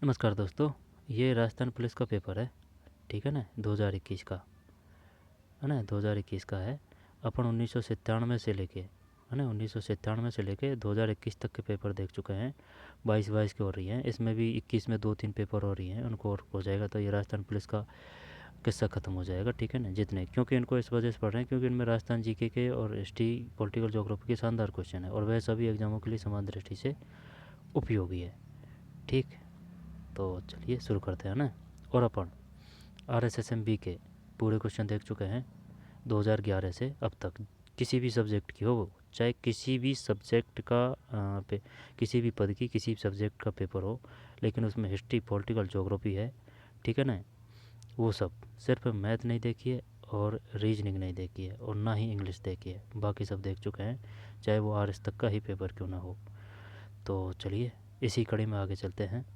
नमस्कार दोस्तों। ये राजस्थान पुलिस का पेपर है, ठीक है ना, 2021 का, है ना, 2021 का है। अपन 1997 से लेके, है ना, 1997 से लेके 2021 तक के पेपर देख चुके हैं। 22 के हो रही हैं, इसमें भी 21 में 2-3 पेपर हो रही हैं, उनको और हो जाएगा तो ये राजस्थान पुलिस का किस्सा ख़त्म हो जाएगा, ठीक है ना, जितने, क्योंकि इनको इस वजह से पढ़ रहे हैं क्योंकि इनमें राजस्थान जीके के और हिस्ट्री, पॉलिटिकल ज्योग्राफी के शानदार क्वेश्चन है और वह सभी एग्जामों के लिए समान दृष्टि से उपयोगी है। ठीक, तो चलिए शुरू करते हैं ना। और अपन RSSMB के पूरे क्वेश्चन देख चुके हैं 2011 से अब तक। किसी भी सब्जेक्ट की हो वो, चाहे किसी भी सब्जेक्ट का किसी भी पद की किसी भी सब्जेक्ट का पेपर हो, लेकिन उसमें हिस्ट्री, पॉलिटिकल ज्योग्राफी है, ठीक है ना, वो सब। सिर्फ मैथ नहीं देखी है और रीजनिंग नहीं देखी है और ना ही इंग्लिश देखी है, बाकी सब देख चुके हैं, चाहे वो RS तक का ही पेपर क्यों ना हो। तो चलिए इसी कड़ी में आगे चलते हैं,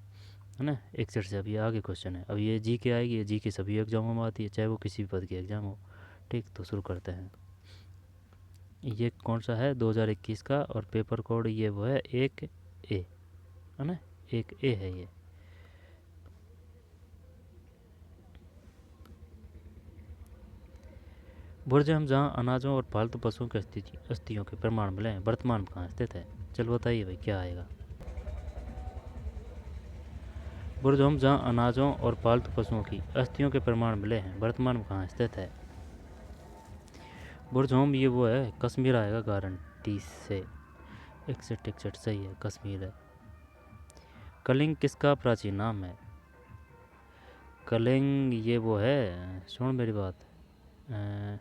है ना। एक सेट से अभी आगे क्वेश्चन है, अब ये जी के आएगी, ये जी के सभी एग्जामों में आती है, चाहे वो किसी भी पद की एग्ज़ाम हो। ठीक, तो शुरू करते हैं। ये कौन सा है, 2021 का, और पेपर कोड ये वो है 1A, है ना, 1A है ये। बुर्जहम जहाँ अनाजों और पालतू पशुओं की अस्थियों के प्रमाण मिले हैं, वर्तमान में कहाँ स्थित है। चलो बताइए भाई क्या आएगा। बुर्जहम जहाँ अनाजों और पालतू पशुओं की अस्थियों के प्रमाण मिले हैं, वर्तमान में कहाँ स्थित है। बुर्जहम ये वो है, कश्मीर आएगा गारंटी से। 61 सही है, कश्मीर है। कलिंग किसका प्राचीन नाम है। कलिंग ये वो है, सुन मेरी बात, अ,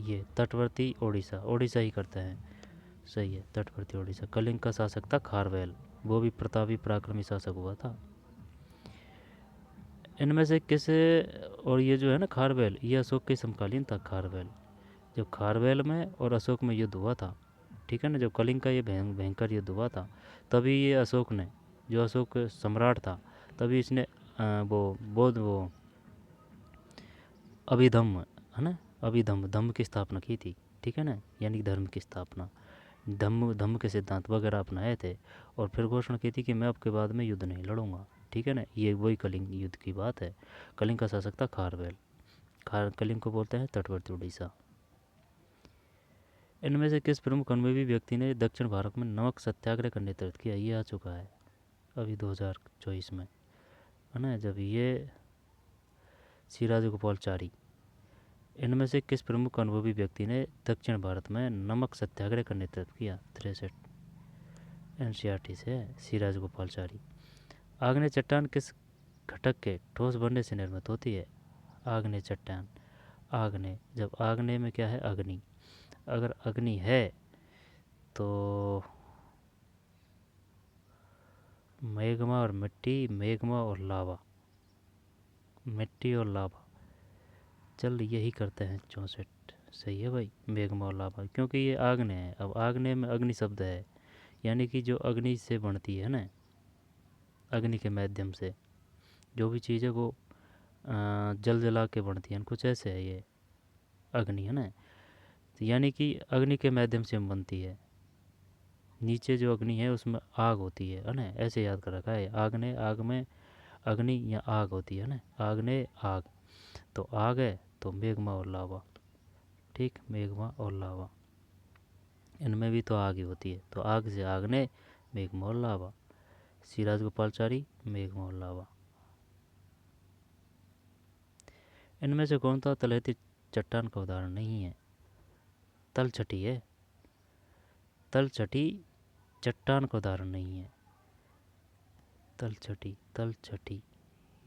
ये तटवर्ती ओडिशा, ओडिशा ही करते हैं। सही है, तटवर्ती ओडिशा। कलिंग का शासक था खारवेल, वो भी प्रतापी पराक्रमी शासक हुआ था। इनमें से किस, और ये जो है ना खारवेल, ये अशोक के समकालीन था खारवेल। जब खारवेल में और अशोक में युद्ध हुआ था, ठीक है ना, जब कलिंग का ये भयंकर युद्ध हुआ था, तभी ये अशोक ने, जो अशोक सम्राट था, तभी इसने वो बौद्ध वो अभिधम्म, है ना, अभिधम्म धम्म की स्थापना की थी, ठीक है ना, यानी धर्म की स्थापना, धम्म धम्म के सिद्धांत वगैरह अपनाए थे। और फिर घोषणा की थी कि मैं आपके बाद में युद्ध नहीं लड़ूंगा, ठीक है ना, ये वही कलिंग युद्ध की बात है। कलिंग का शासक था खारवेल। कलिंग को बोलते हैं तटवर्ती उड़ीसा। इनमें से किस प्रमुख अनुभवी व्यक्ति ने दक्षिण भारत में नमक सत्याग्रह का नेतृत्व किया। ये आ चुका है अभी 2024 में, है ना, जब ये सिराज गोपालचारी। इनमें से किस प्रमुख अनुभवी व्यक्ति ने दक्षिण भारत में नमक सत्याग्रह का नेतृत्व किया। 63 NCERT से है, सिराज गोपालचारी। आग्नेय चट्टान किस घटक के ठोस बनने से निर्मित होती है। आग्नेय चट्टान, आग्नेय, जब आग्नेय में क्या है, अग्नि, अगर अग्नि है तो मैग्मा और मिट्टी, मैग्मा और लावा, मिट्टी और लावा। चल यही करते हैं 64, सही है भाई, मैग्मा और लावा, क्योंकि ये आग्नेय है। अब आग्नेय में अग्नि शब्द है, यानी कि जो अग्नि से बनती है ना, अग्नि के माध्यम से जो भी चीज़ें को जल जला के बनती हैं, कुछ ऐसे है ये अग्नि, है ना, तो यानी कि अग्नि के माध्यम से बनती है। नीचे जो अग्नि है उसमें आग होती है ना, ऐसे याद कर रखा है। आग ने, आग में अग्नि या आग होती है ना, आग ने आग, तो आग है तो मेघमा और लावा। ठीक, मेघमा और लावा, इनमें भी तो आग ही होती है, तो आग से आग ने, मेघमा और लावा। सिराज गोपालचारी, मेघमा और लावा। इनमें से कौन सा तलहटी चट्टान का उदाहरण नहीं है। तलछटी है, तलछटी चट्टान का उदाहरण नहीं है। तलछटी, तलछटी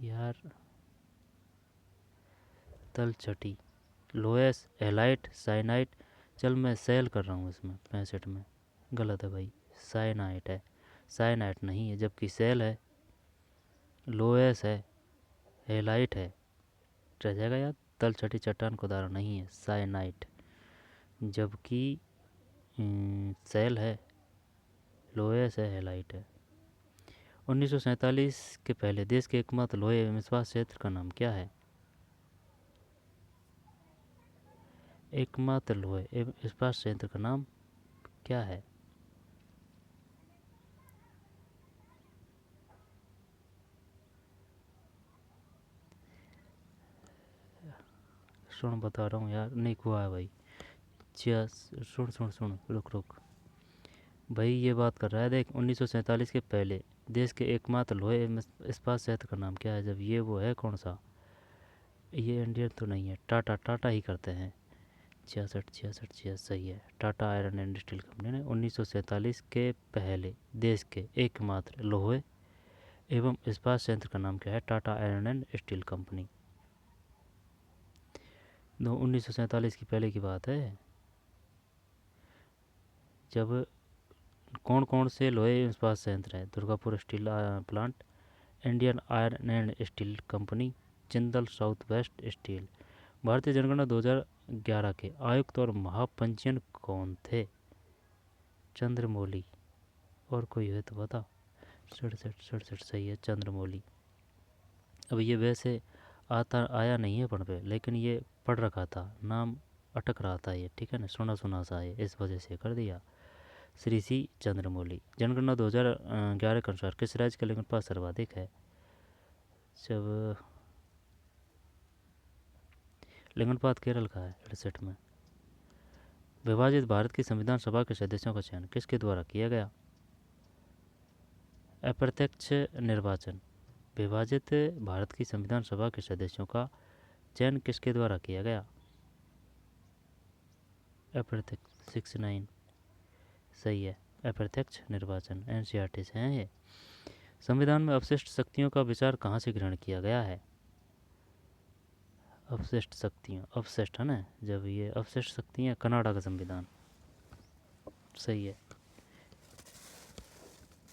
यार, तलछटी, लोएस, एलाइट, साइनाइट। चल मैं सेल कर रहा हूँ इसमें, 65 में गलत है भाई, साइनाइट है, साइनाइट नहीं है, जबकि सेल है, लोएस है, हेलाइट है, रह जाएगा याद। तलछटी चट्टान का उदाहरण नहीं है साइनाइट, जबकि सेल है, लोएस है, हेलाइट है। 1947 के पहले देश के एकमात्र लोहे एवं इस्पात क्षेत्र का नाम क्या है। एकमात्र लोहे एवं इस्पात संयंत्र का नाम क्या है। सुन बता रहा हूँ यार, नहीं हुआ है भाई। सुन सुन सुन, रुक रुक भाई, ये बात कर रहा है देख, 1947 के पहले देश के एकमात्र लोहे इस्पात संयंत्र का नाम क्या है? जब ये वो है कौन सा, ये इंडियन तो नहीं है, टाटा, टाटा ही करते हैं। 66 सही है, Tata iron and steel company ने 1947 के पहले देश के एकमात्र लोहे एवं इस्पात संयंत्र का नाम क्या है? Tata iron and steel company. 1947 की पहले की बात है, जब कौन कौन से लोहे इस्पात संयंत्र है? Durgapur steel plant, Indian iron and steel company, Jindal south west steel. भारतीय जनगणना 2011 के आयुक्त और महापंजीयन कौन थे? चंद्रमौली। और कोई है तो बता। 67 सही है, चंद्रमौली। अब ये वैसे आया नहीं है पढ़ पे, लेकिन ये पढ़ रखा था, नाम अटक रहा था ये, ठीक है ना, सुना सुना सा है, इस वजह से कर दिया। श्री सी चंद्रमौली। जनगणना 2011 के अनुसार किस राज्य का लिंगनुपात सर्वाधिक है? जब लिंगनुपात केरल का है 68 में। विभाजित भारत की संविधान सभा के सदस्यों का चयन किसके द्वारा किया गया? अप्रत्यक्ष निर्वाचन। विभाजित भारत की संविधान सभा के सदस्यों का चयन किसके द्वारा किया गया? अप्रत्यक्ष। 69 सही है, अप्रत्यक्ष निर्वाचन, एनसीईआरटी से हैं ये। संविधान में अवशिष्ट शक्तियों का विचार कहाँ से ग्रहण किया गया है? अवशिष्ट शक्तियाँ, अवशिष्ट है ना, जब ये अवशिष्ट शक्तियाँ, कनाडा का संविधान। सही है,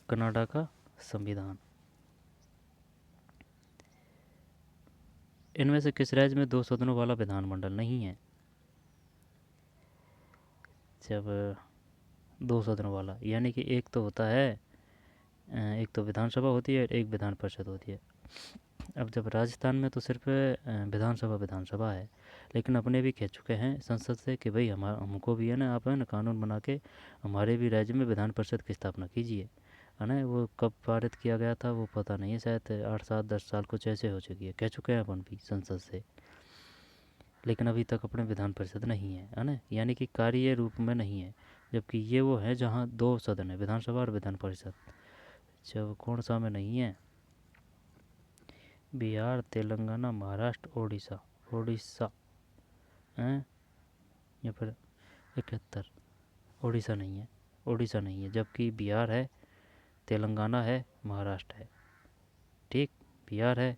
कनाडा का संविधान। इनमें से किस राज्य में 2 सदनों वाला विधानमंडल नहीं है? जब 2 सदनों वाला, यानी कि एक तो होता है, एक तो विधानसभा होती है, एक विधान परिषद होती है। अब जब राजस्थान में तो सिर्फ विधानसभा है, लेकिन अपने भी कह चुके हैं संसद से कि भाई हमको भी है ना, आप है ना कानून बना के हमारे भी राज्य में विधान परिषद की स्थापना कीजिए, है ना। वो कब पारित किया गया था वो पता नहीं है, शायद 8 7 10 साल कुछ ऐसे हो चुकी है, कह चुके हैं अपन भी संसद से, लेकिन अभी तक अपने विधान परिषद नहीं है ना, यानी कि कार्य रूप में नहीं है। जबकि ये वो है जहाँ 2 सदन है, विधानसभा और विधान परिषद। जब कौन सा में नहीं है? बिहार, तेलंगाना, महाराष्ट्र, उड़ीसा हैं, या फिर 71। उड़ीसा नहीं है, उड़ीसा नहीं है, जबकि बिहार है, तेलंगाना है, महाराष्ट्र है। ठीक, बिहार है,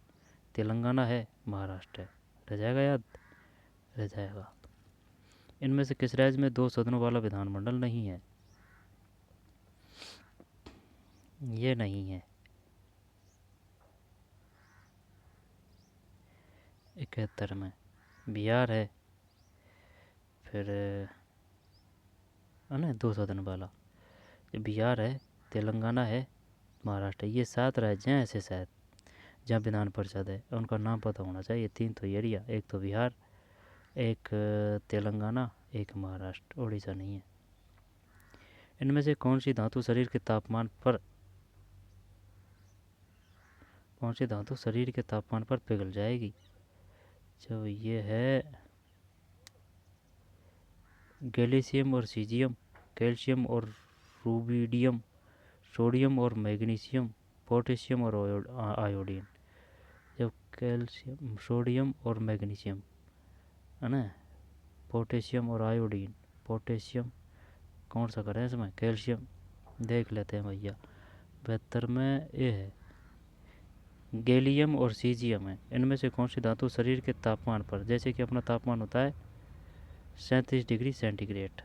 तेलंगाना है, महाराष्ट्र है। रह जाएगा याद? रह जाएगा। इनमें से किस राज्य में 2 सदनों वाला विधानमंडल नहीं है? ये नहीं है। 71 में बिहार है, फिर है ना 2 सदन वाला, बिहार है, तेलंगाना है, महाराष्ट्र है। ये 7 राज्य हैं ऐसे शायद जहाँ विधान परिषद है, उनका नाम पता होना चाहिए। 3 तो एरिया, एक तो बिहार, एक तेलंगाना, एक महाराष्ट्र, उड़ीसा नहीं है। इनमें से कौन सी धातु शरीर के तापमान पर पिघल जाएगी? जो ये है गैलीशियम और सीजियम, कैल्शियम और रूबिडियम, सोडियम और मैग्नीशियम, पोटेशियम और आयोडीन। जब कैल्शियम, सोडियम और मैग्नीशियम है ना, पोटेशियम और आयोडीन। पोटेशियम कौन सा करें इसमें? कैल्शियम देख लेते हैं भैया। 72 में ये है गैलियम और सीजियम है। इनमें से कौन सी धातु शरीर के तापमान पर, जैसे कि अपना तापमान होता है 37 डिग्री सेंटीग्रेड,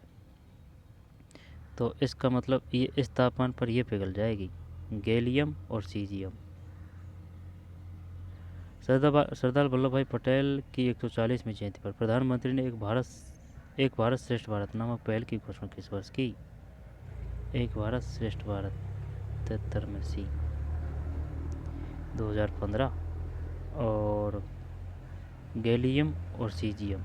तो इसका मतलब ये इस तापमान पर ये पिघल जाएगी, गैलियम और सीजियम। सरदार वल्लभ भाई पटेल की 140वीं जयंती पर प्रधानमंत्री ने एक भारत श्रेष्ठ भारत नामक पहल की घोषणा किस वर्ष की? एक भारत श्रेष्ठ भारत 73 में सी, 2015। और गैलियम और सीजियम,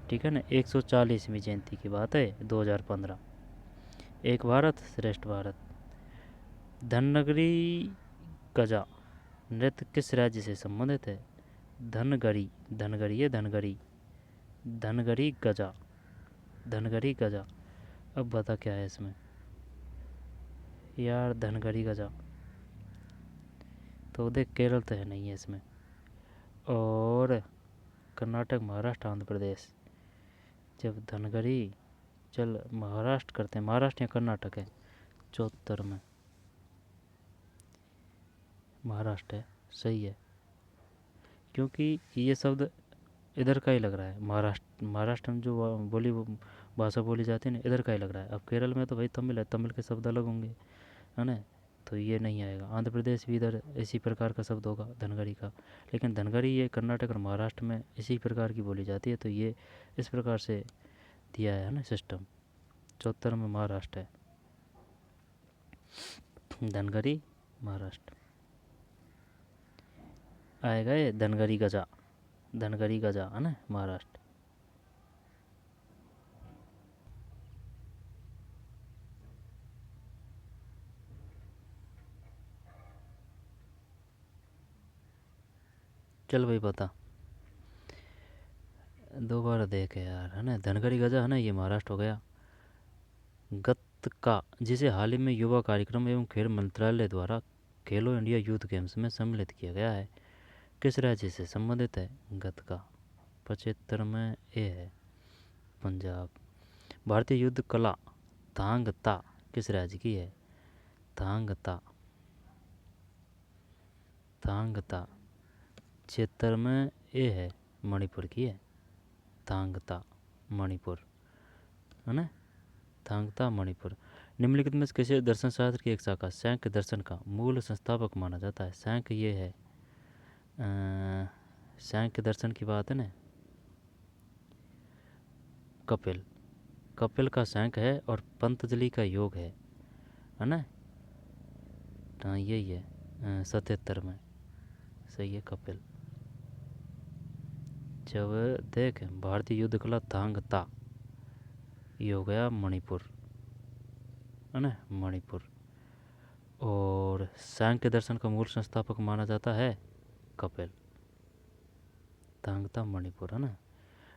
ठीक है ना, 140वीं जयंती की बात है, 2015। एक भारत श्रेष्ठ भारत। धनगरी गजा नृत्य किस राज्य से संबंधित है? धनगरी, धनगरी है धनगरी, धनगरी गजा, धनगरी गजा। अब बता क्या है इसमें यार, धनगरी गजा। तो देख केरल तो है नहीं है इसमें, और कर्नाटक, महाराष्ट्र, आंध्र प्रदेश। जब धनगरी, चल महाराष्ट्र करते हैं, महाराष्ट्र या कर्नाटक है 74 में, महाराष्ट्र है, सही है। क्योंकि ये शब्द इधर का ही लग रहा है, महाराष्ट्र, महाराष्ट्र में जो भाषा बोली जाती है ना, इधर का ही लग रहा है। अब केरल में तो भाई तमिल है, तमिल के शब्द अलग होंगे, है ना, तो ये नहीं आएगा। आंध्र प्रदेश भी इधर इसी प्रकार का शब्द होगा धनगरी का, लेकिन धनगरी ये कर्नाटक और महाराष्ट्र में इसी प्रकार की बोली जाती है, तो ये इस प्रकार से दिया है ना सिस्टम। 74 में महाराष्ट्र है, धनगरी महाराष्ट्र आएगा। ये धनगरी गजा, धनगरी गजा है ना महाराष्ट्र। चल भाई बता, दोबारा देख यार, है ना, धनगरी गजा है ना, ये महाराष्ट्र हो गया। गतका, जिसे हाल ही में युवा कार्यक्रम एवं खेल मंत्रालय द्वारा खेलो इंडिया यूथ गेम्स में सम्मिलित किया गया है, किस राज्य से संबंधित है गतका? 75 में ए है पंजाब। भारतीय युद्ध कला थांग ता किस राज्य की है? थांग ता, थांग ता 76 में ए है, मणिपुर की है, थांग ता मणिपुर, है ना, थांग ता मणिपुर। निम्नलिखित में से किसी दर्शन शास्त्र की एक शाखा सांख्य दर्शन का मूल संस्थापक माना जाता है? सांख्य ये है, सांख्य दर्शन की बात है ना, कपिल, कपिल का सांख्य है और पंतजलि का योग है ना, हाँ यही है 77 में, सही है कपिल। जब देख भारतीय युद्ध कला थांग ता, ये हो गया मणिपुर, है ना, मणिपुर। और सांख्य दर्शन का मूल संस्थापक माना जाता है कपिल, थांग ता मणिपुर, है ना।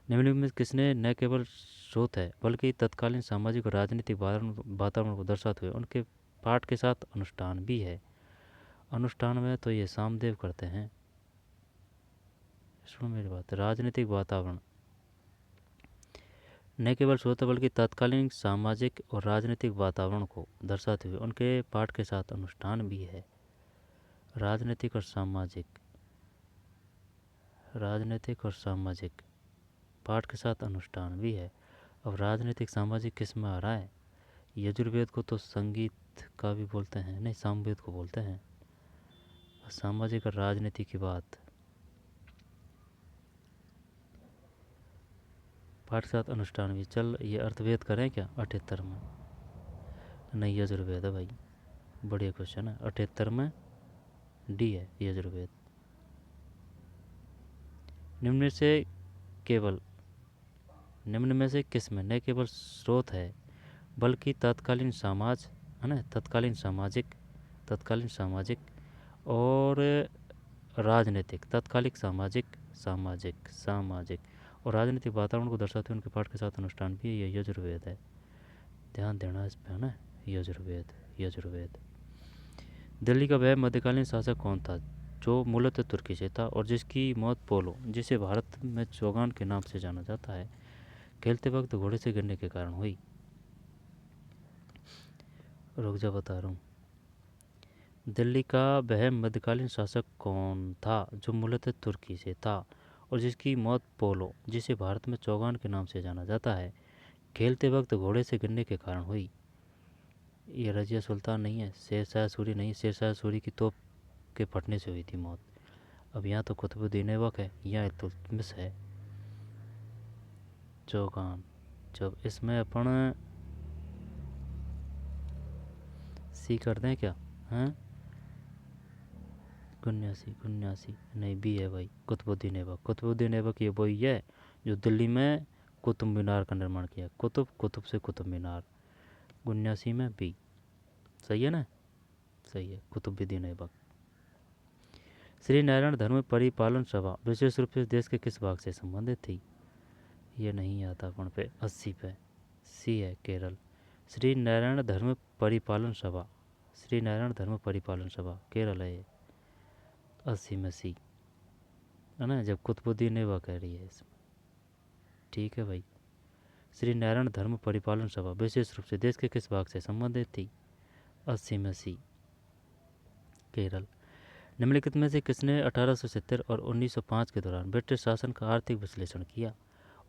निम्नलिखित में किसने न केवल स्रोत है बल्कि तत्कालीन सामाजिक और राजनीतिक वातावरण को दर्शाते हुए उनके पाठ के साथ अनुष्ठान भी है? अनुष्ठान में तो ये सामदेव करते हैं, सुनो मेरी बात, राजनीतिक वातावरण, न केवल स्रोत है बल्कि तत्कालीन सामाजिक और राजनीतिक वातावरण को दर्शाते हुए उनके पाठ के साथ अनुष्ठान भी है। राजनीतिक और सामाजिक, राजनीतिक और सामाजिक पाठ के साथ अनुष्ठान भी है। अब राजनीतिक सामाजिक किस में आ रहा है? यजुर्वेद को तो संगीत का भी बोलते हैं, नहीं सामवेद को बोलते हैं। सामाजिक और राजनीति की बात, पाठ के साथ अनुष्ठान भी। चल ये अर्थवेद करें क्या 78 में? नहीं यजुर्वेद है भाई, बढ़िया क्वेश्चन है। 78 में डी है यजुर्वेद। निम्न से केवल, निम्न में से किस में न केवल स्रोत है बल्कि तत्कालीन समाज, है ना, तत्कालीन सामाजिक, तत्कालीन सामाजिक और राजनीतिक, तत्कालिक सामाजिक, सामाजिक, सामाजिक और राजनीतिक वातावरण को दर्शाते हुए उनके पाठ के साथ अनुष्ठान भी ये यजुर्वेद है। ध्यान देना इस पर, है ना, यजुर्वेद, यजुर्वेद। दिल्ली का वह मध्यकालीन शासक कौन था जो मूलतः तुर्की से था और जिसकी मौत पोलो, जिसे भारत में चौगान के नाम से जाना जाता है, खेलते वक्त घोड़े से गिरने के कारण हुई? रुक जा बता रहा हूँ। दिल्ली का वह मध्यकालीन शासक कौन था जो मूलतः तुर्की से था और जिसकी मौत पोलो, जिसे भारत में चौगान के नाम से जाना जाता है, खेलते वक्त घोड़े से गिरने के कारण हुई? ये रजिया सुल्तान नहीं है, शेरशाह सूरी नहीं, शेरशाह सूरी की तोप के फटने से हुई थी मौत। अब यहाँ तो कुतुबुद्दीन ऐबक है, यहाँ इल्तुतमिश है, चौगान। जब इसमें अपन सी कर दें क्या, हैं, 79 नहीं बी है भाई, कुतुबुद्दीन ऐबक। कुतुबुद्दीन ऐबक ये वही है जो दिल्ली में कुतुब मीनार का निर्माण किया, कुतुब, कुतुब से कुतुब मीनार, 79 में बी, सही है ना, सही है कुतुबुद्दीन ऐबक। श्री नारायण धर्म परिपालन सभा विशेष रूप से देश के किस भाग से संबंधित थी? ये नहीं आता अपन पे 80 पे। सी है केरल। श्री नारायण धर्म परिपालन सभा, श्री नारायण धर्म परिपालन सभा केरल है ये। 80 में सी है ना, जब कुतुबुद्दीन ऐबक कह रही है इसमें। ठीक है भाई। श्री नारायण धर्म परिपालन सभा विशेष रूप से देश के किस भाग से संबंधित थी? 80 में सी केरल। निम्नलिखित में से किसने 1870 और 1905 के दौरान ब्रिटिश शासन का आर्थिक विश्लेषण किया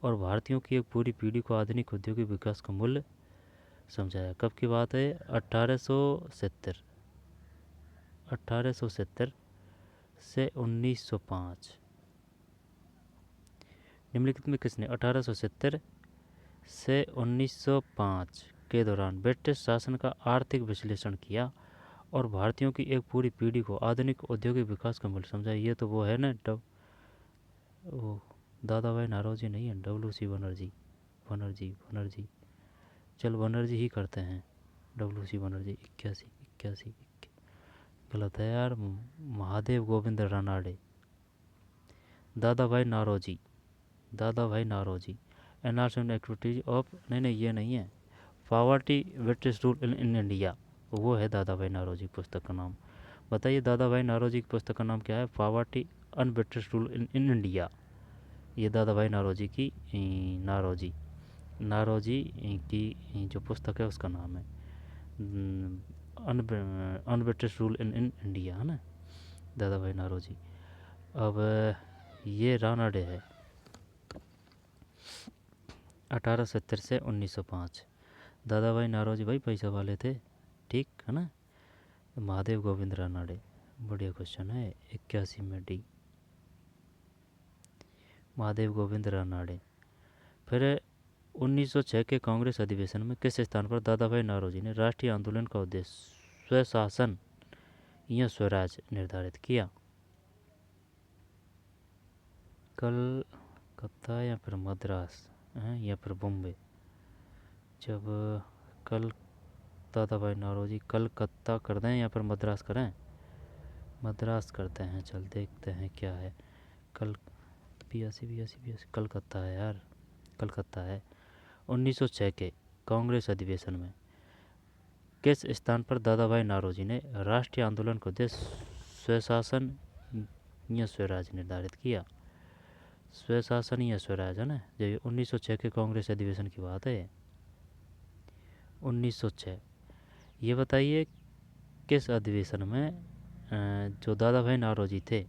और भारतीयों की एक पूरी पीढ़ी को आधुनिक औद्योगिक विकास का मूल्य समझाया? कब की बात है? 1870 से 1905। निम्नलिखित में किसने 1870 से 1905 के दौरान ब्रिटिश शासन का आर्थिक विश्लेषण किया और भारतीयों की एक पूरी पीढ़ी को आधुनिक औद्योगिक विकास का मूल्य समझाया? ये तो वो है ना, वो दादा भाई नारोजी नहीं है, WC बनर्जी। चल बनर्जी ही करते हैं। WC बनर्जी 81 गलत है यार। महादेव गोविंद रानाडे। दादा भाई नारोजी एनहांसमेंट एक्टिविटीज ऑफ, नहीं ये नहीं है। Poverty British rule in India, वो है दादा भाई नारोजी पुस्तक का नाम। बताइए दादा भाई नारोजी की पुस्तक का नाम क्या है? Poverty un British rule in India. ये दादा भाई नारोजी की की जो पुस्तक है उसका नाम है un British rule in India, है ना, दादा भाई नारोजी। अब ये रानाडे है 1870 से 1905। दादा भाई नारोजी भाई पैसा वाले थे, ठीक है ना। महादेव गोविंद रानाडे, बढ़िया क्वेश्चन है। 81 में डी, महादेव गोविंद रानाडे। फिर 1906 के कांग्रेस अधिवेशन में किस स्थान पर दादा भाई नारोजी ने राष्ट्रीय आंदोलन का उद्देश्य स्वशासन या स्वराज निर्धारित किया? कलकत्ता या फिर मद्रास या फिर बॉम्बे? जब कल दादा भाई नारोजी कलकत्ता कर दें या फिर मद्रास करें? मद्रास करते हैं, चल देखते हैं क्या है। कल 82 कलकत्ता है यार, कलकत्ता है। 1906 के कांग्रेस अधिवेशन में किस स्थान पर दादा भाई नारोजी ने राष्ट्रीय आंदोलन को उद्देश्य स्वशासन या स्वराज निर्धारित किया? स्वशासन या स्वराज है ना, जब 1906 के कांग्रेस अधिवेशन की बात है। 1906। ये बताइए किस अधिवेशन में जो दादा भाई नारोजी थे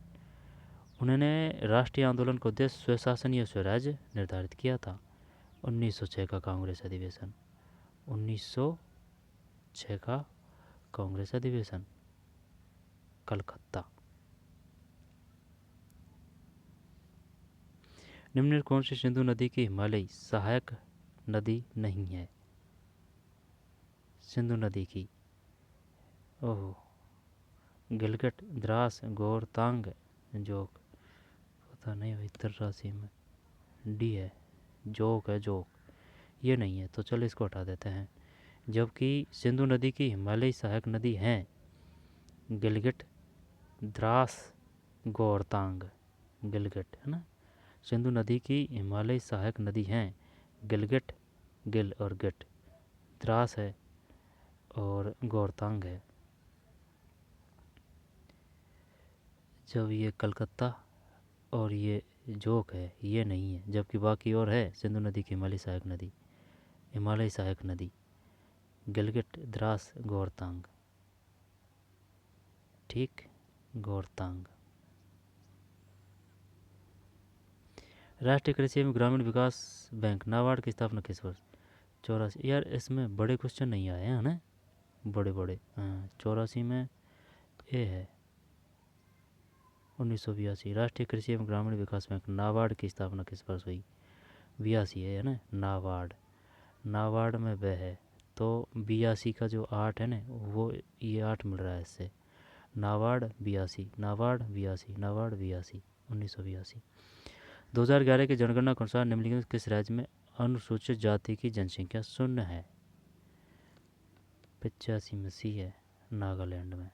उन्होंने राष्ट्रीय आंदोलन को उद्देश्य स्वशासन या स्वराज निर्धारित किया था? 1906 का कांग्रेस अधिवेशन, 1906 का कांग्रेस अधिवेशन, कलकत्ता। निम्न कौन सी सिंधु नदी की हिमालयी सहायक नदी नहीं है? सिंधु नदी की, ओहो, गिलगित, द्रास, गोरतांग, जोक, पता नहीं भाई। 83 में डी है, जोक है, जोक। ये नहीं है तो चलो इसको हटा देते हैं। जबकि सिंधु नदी की हिमालयी सहायक नदी हैं गिलगित, द्रास, गोरतांग। गिलगित है ना, सिंधु नदी की हिमालयी सहायक नदी हैं गिलगित, गिल और गिट, द्रास है और गोरतांग है। जब ये कलकत्ता और ये जोक है, ये नहीं है, जबकि बाकी और है सिंधु नदी की हिमालयी सहायक नदी गिलगित, द्रास, गोरतांग। ठीक, गोरतांग। राष्ट्रीय कृषि एवं ग्रामीण विकास बैंक नाबार्ड की स्थापना किस वर्ष? 84। यार इसमें बड़े क्वेश्चन नहीं आए हैं ना, बड़े। हाँ 84 में ए है। 1982 राष्ट्रीय कृषि एवं ग्रामीण विकास बैंक नाबार्ड की स्थापना किस वर्ष हुई? 82 है ना, नाबार्ड में वह है तो 82 का जो 8 है ना, वो ये 8 मिल रहा है इससे। नाबार्ड 82, 1982। 2011 की जनगणना के अनुसार निम्नलिखित किस राज्य में अनुसूचित जाति की जनसंख्या 0 है? 85 में सी है, नागालैंड में।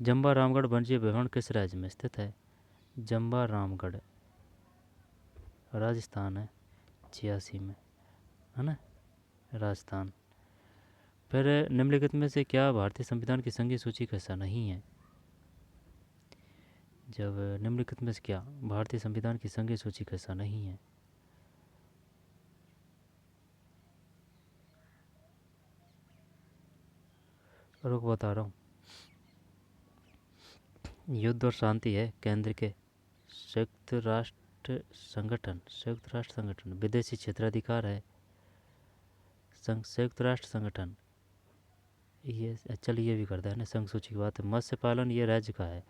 जंबा रामगढ़ वन्य विवरण किस राज्य में स्थित है? जंबा रामगढ़ राजस्थान है, 86 में, है ना, राजस्थान। फिर निम्नलिखित में से क्या भारतीय संविधान की संघीय सूची का हिस्सा नहीं है? जब निम्नलिखित में से क्या भारतीय संविधान की संघीय सूची का हिस्सा नहीं है? रुक बता रहा हूँ। युद्ध और शांति है केंद्र के, संयुक्त राष्ट्र संगठन, विदेशी क्षेत्राधिकार है, संयुक्त राष्ट्र संगठन, ये चल ये भी करता है ना, संघ सूची की बात है। मत्स्य पालन ये राज्य का है,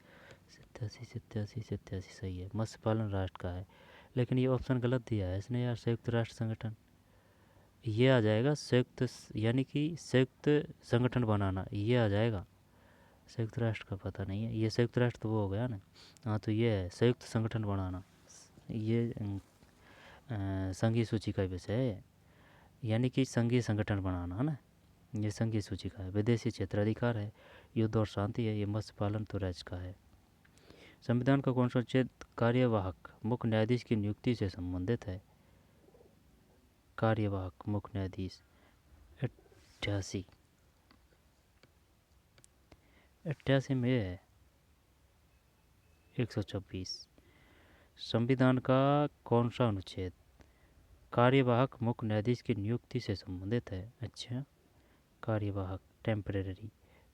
87 सही है, मत्स्य पालन राष्ट्र का है। लेकिन ये ऑप्शन गलत दिया है इसने यार, संयुक्त राष्ट्र संगठन, ये आ जाएगा संयुक्त, यानी कि संयुक्त संगठन बनाना, ये आ जाएगा। संयुक्त राष्ट्र का पता नहीं है, ये संयुक्त राष्ट्र तो वो हो गया ना। हाँ तो ये है संयुक्त संगठन बनाना, ये संघीय सूची का विषय है, यानी कि संघीय संगठन बनाना, है ना, ये संघीय सूची का है। विदेशी क्षेत्राधिकार है, युद्ध और शांति है, ये मत्स्य पालन तो राज्य का है। संविधान का कौन सा अनुच्छेद कार्यवाहक मुख्य न्यायाधीश की नियुक्ति से संबंधित है? कार्यवाहक मुख्य न्यायाधीश 88 में है, 126। संविधान का कौन सा अनुच्छेद कार्यवाहक मुख्य न्यायाधीश की नियुक्ति से संबंधित है? अच्छा, कार्यवाहक टेम्परेरी,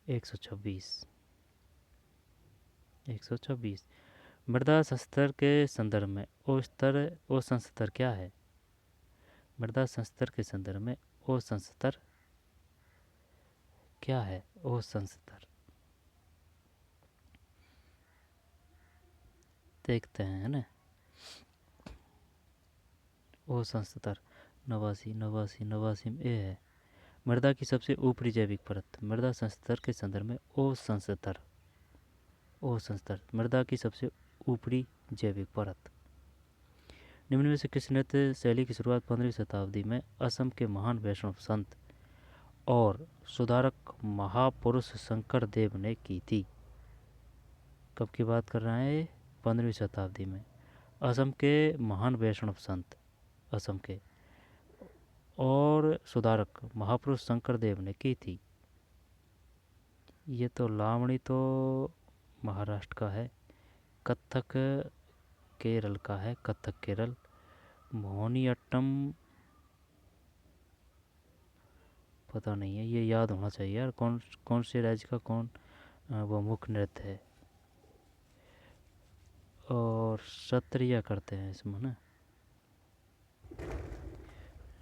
126। मृदा संस्तर के संदर्भ में ओ संस्तर क्या है? मृदा संस्तर के संदर्भ में ओ संस्तर क्या है? ओ संस्तर देखते हैं, है ना। ओ संस्तर 89 में ए है, मृदा की सबसे ऊपरी जैविक परत। मृदा संस्तर के संदर्भ में ओ संस्तर मृदा की सबसे ऊपरी जैविक परत। निम्न में से किस नृत्य शैली की शुरुआत 15वीं शताब्दी में असम के महान वैष्णव संत और सुधारक महापुरुष शंकर देव ने की थी? कब की बात कर रहे हैं? 15वीं शताब्दी में असम के महान वैष्णव संत, असम के, और सुधारक महापुरुष शंकर देव ने की थी। ये तो लावणी तो महाराष्ट्र का है, कथक केरल का है, कथक केरल। मोहिनीअट्टम पता नहीं है, ये याद होना चाहिए यार, कौन से राज्य का कौन वो मुख्य नृत्य है। और सत्रिया करते हैं इसमें ना,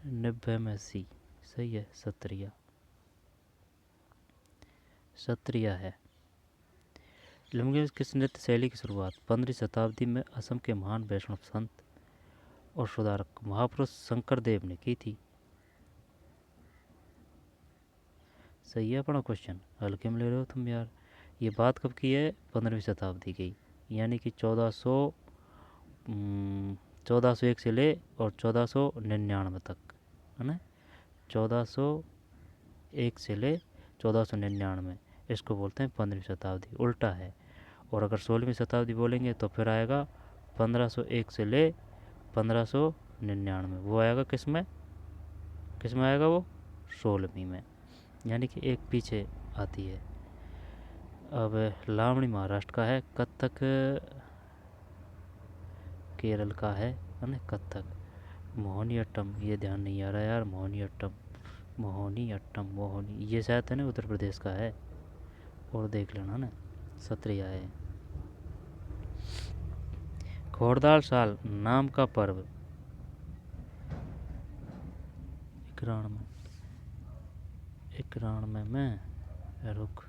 90 में सी सही है, सत्रिया है। निम्नलिखित किस नृत्य शैली की शुरुआत 15वीं शताब्दी में असम के महान वैष्णव संत और सुधारक महापुरुष शंकर देव ने की थी? सही है अपना क्वेश्चन, हल्के में ले रहे हो तुम यार। ये बात कब की है? 15वीं शताब्दी की, यानी कि 1401 से ले और 1499 तक, है ना। 1401 से ले 1499, इसको बोलते हैं 15वीं शताब्दी, उल्टा है। और अगर 16वीं शताब्दी बोलेंगे तो फिर आएगा 1501 से ले 1599, वो आएगा किस में आएगा वो? 16वीं में, यानी कि एक पीछे आती है। अब लावणी महाराष्ट्र का है, कथक केरल का है ना, कथक। मोहिनीअट्टम ये ध्यान नहीं आ रहा यार, मोहिनी ये शायद है ना उत्तर प्रदेश का है, और देख लेना ना, सत्रिया है। घोड़दाल साल नाम का पर्व इक्राण में मैं रुक,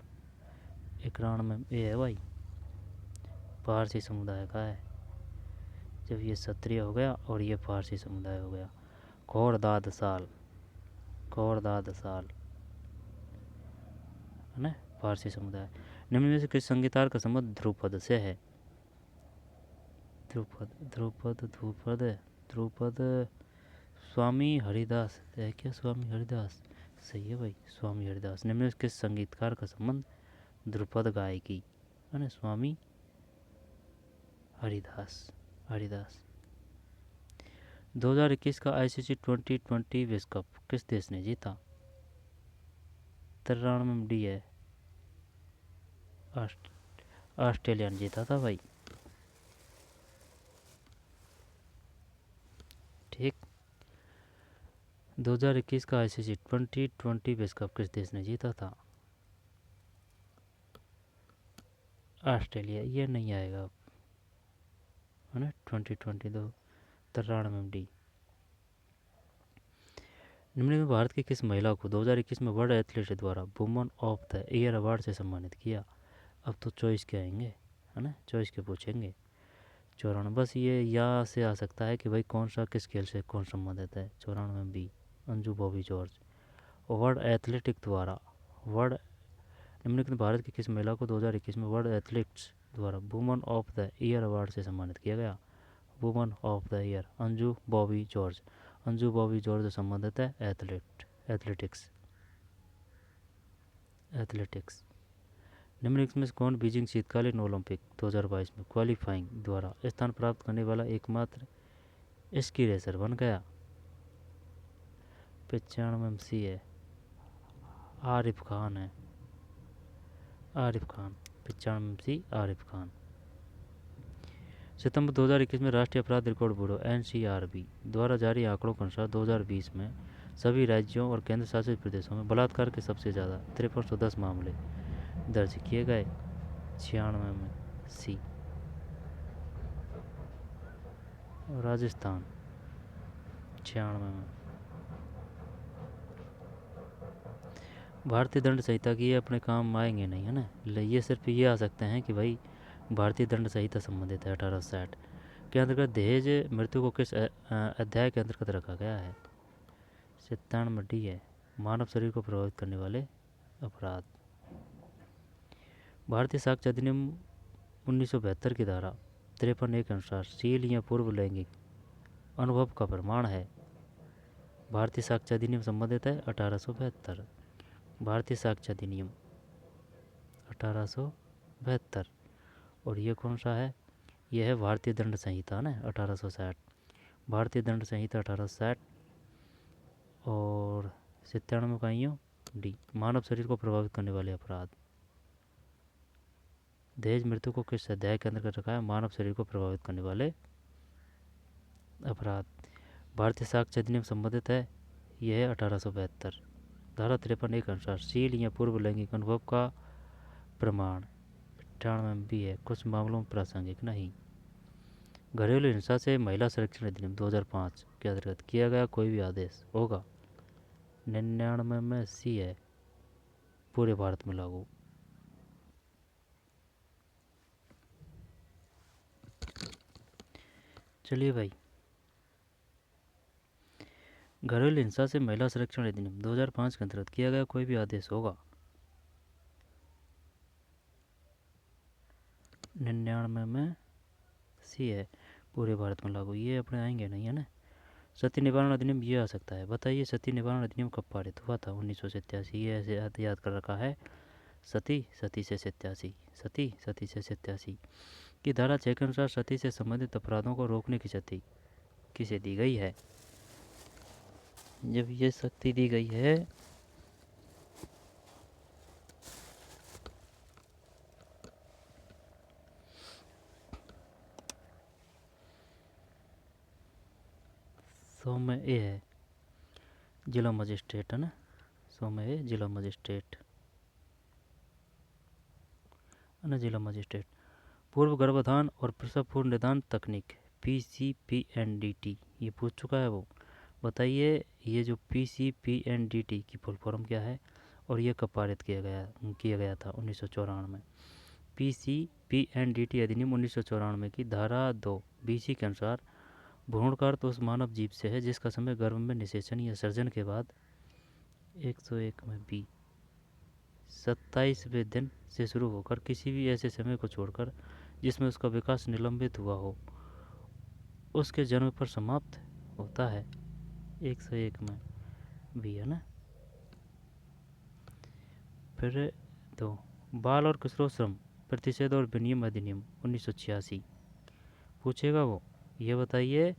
इक्राण में ये है भाई, पारसी समुदाय का है। जब ये क्षत्रिय हो गया और ये फारसी समुदाय हो गया। घोड़दाद साल है ना, फारसी समुदाय। निम्न में से किस संगीतकार का संबंध ध्रुपद से है? ध्रुपद स्वामी हरिदास है क्या? स्वामी हरिदास सही है भाई, स्वामी हरिदास। निम्न में से किस संगीतकार का संबंध ध्रुपद गायकी है ना, स्वामी हरिदास। 2021 का आईसीसी T20 विश्व कप किस देश ने जीता? 93 डी है, ऑस्ट्रेलिया ने जीता था भाई। ठीक। 2021 का आईसीसी T20 विश्व कप किस देश ने जीता था? ऑस्ट्रेलिया। ये नहीं आएगा, है ना, 2020 दो 93 डी। निम्न में भारत की किस महिला को 2021 में वर्ल्ड एथलीट द्वारा woman of the year award से सम्मानित किया? अब तो चॉइस के आएंगे, है ना, चॉइस के पूछेंगे। 94, बस ये या से आ सकता है कि भाई कौन सा किस खेल से कौन संबंधित है। 94 B Anju Bobby George. World athletic द्वारा निम्नलिखित भारत की किस महिला को 2021 में वर्ल्ड एथलीट्स द्वारा woman of the year award से सम्मानित किया गया? Woman of the year Anju Bobby George. Anju Bobby George संबंधित है एथलेटिक्स। निम्नलिखित में से कौन बीजिंग शीतकालीन ओलंपिक 2022 में क्वालिफाइंग द्वारा स्थान प्राप्त करने वाला एकमात्र स्की रेसर बन गया? 95 सी है, आरिफ खान है, 95 सी आरिफ खान। सितंबर 2021 में राष्ट्रीय अपराध रिकॉर्ड ब्यूरो NCRB द्वारा जारी आंकड़ों के अनुसार 2020 में सभी राज्यों और केंद्र शासित प्रदेशों में बलात्कार के सबसे ज़्यादा 5310 मामले दर्ज किए गए। 96 में सी। राजस्थान 96 में। भारतीय दंड संहिता की ये अपने काम आएंगे नहीं, है ना, ये सिर्फ ये आ सकते हैं कि भाई भारतीय दंड संहिता संबंधित है 1860 के अंतर्गत दहेज मृत्यु को किस अध्याय के अंतर्गत रखा गया है? 97 डी है, मानव शरीर को प्रभावित करने वाले अपराध। भारतीय साक्ष्य अधिनियम 1972 की धारा 53 के अनुसार शील या पूर्व लैंगिक अनुभव का प्रमाण है। भारतीय साक्ष्य अधिनियम संबंधित है 1872। भारतीय साक्ष्य अधिनियम 1872। और ये कौन सा है? यह है भारतीय दंड संहिता ना 1860। भारतीय दंड संहिता 1860। और 97 का यूँ डी, मानव शरीर को प्रभावित करने वाले अपराध। दहेज मृत्यु को किस अध्याय के अंतर्गत रखा है? मानव शरीर को प्रभावित करने वाले अपराध। भारतीय साक्ष्य अधिनियम संबंधित है, यह है 1872। धारा 53 के अनुसार शील या पूर्व लैंगिक अनुभव का प्रमाण 98 भी है, कुछ मामलों में प्रासंगिक नहीं। घरेलू हिंसा से महिला संरक्षण अधिनियम 2005 के अंतर्गत किया गया कोई भी आदेश होगा? 99 में सी है, पूरे भारत में लागू। चलिए भाई, घरेलू हिंसा से महिला संरक्षण अधिनियम 2005 के अंतर्गत किया गया कोई भी आदेश होगा? 99 में सी है, पूरे भारत में लागू। ये अपने आएंगे नहीं, है ना। सती निवारण अधिनियम ये आ सकता है। बताइए सती निवारण अधिनियम कब पारित हुआ था? 1987। ये ऐसे याद कर रखा है, सती से 87 की धारा 6 के अनुसार सती से संबंधित अपराधों को रोकने की शक्ति किसे दी गई है? जब ये शक्ति दी गई है में ए है जिला मजिस्ट्रेट, है ना। में ए जिला मजिस्ट्रेट, है ना, जिला मजिस्ट्रेट। पूर्व गर्भाधान और प्रसव पूर्व निदान तकनीक PCPNDT ये पूछ चुका है वो। बताइए ये जो PCPNDT की फुल फॉर्म क्या है और ये कब पारित किया गया था? 1994 में। PCPNDT अधिनियम 1994 की धारा 2 BC के अनुसार भ्रूण का अर्थ उस मानव जीव से है जिसका समय गर्भ में निषेचन या सर्जन के बाद 101 में बी 27वें दिन से शुरू होकर किसी भी ऐसे समय को छोड़कर जिसमें उसका विकास निलंबित हुआ हो उसके जन्म पर समाप्त होता है। 101 में भी, है ना। फिर 2 बाल और किशोर श्रम प्रतिषेध और विनियम अधिनियम 1986 पूछेगा वो। ये बताइए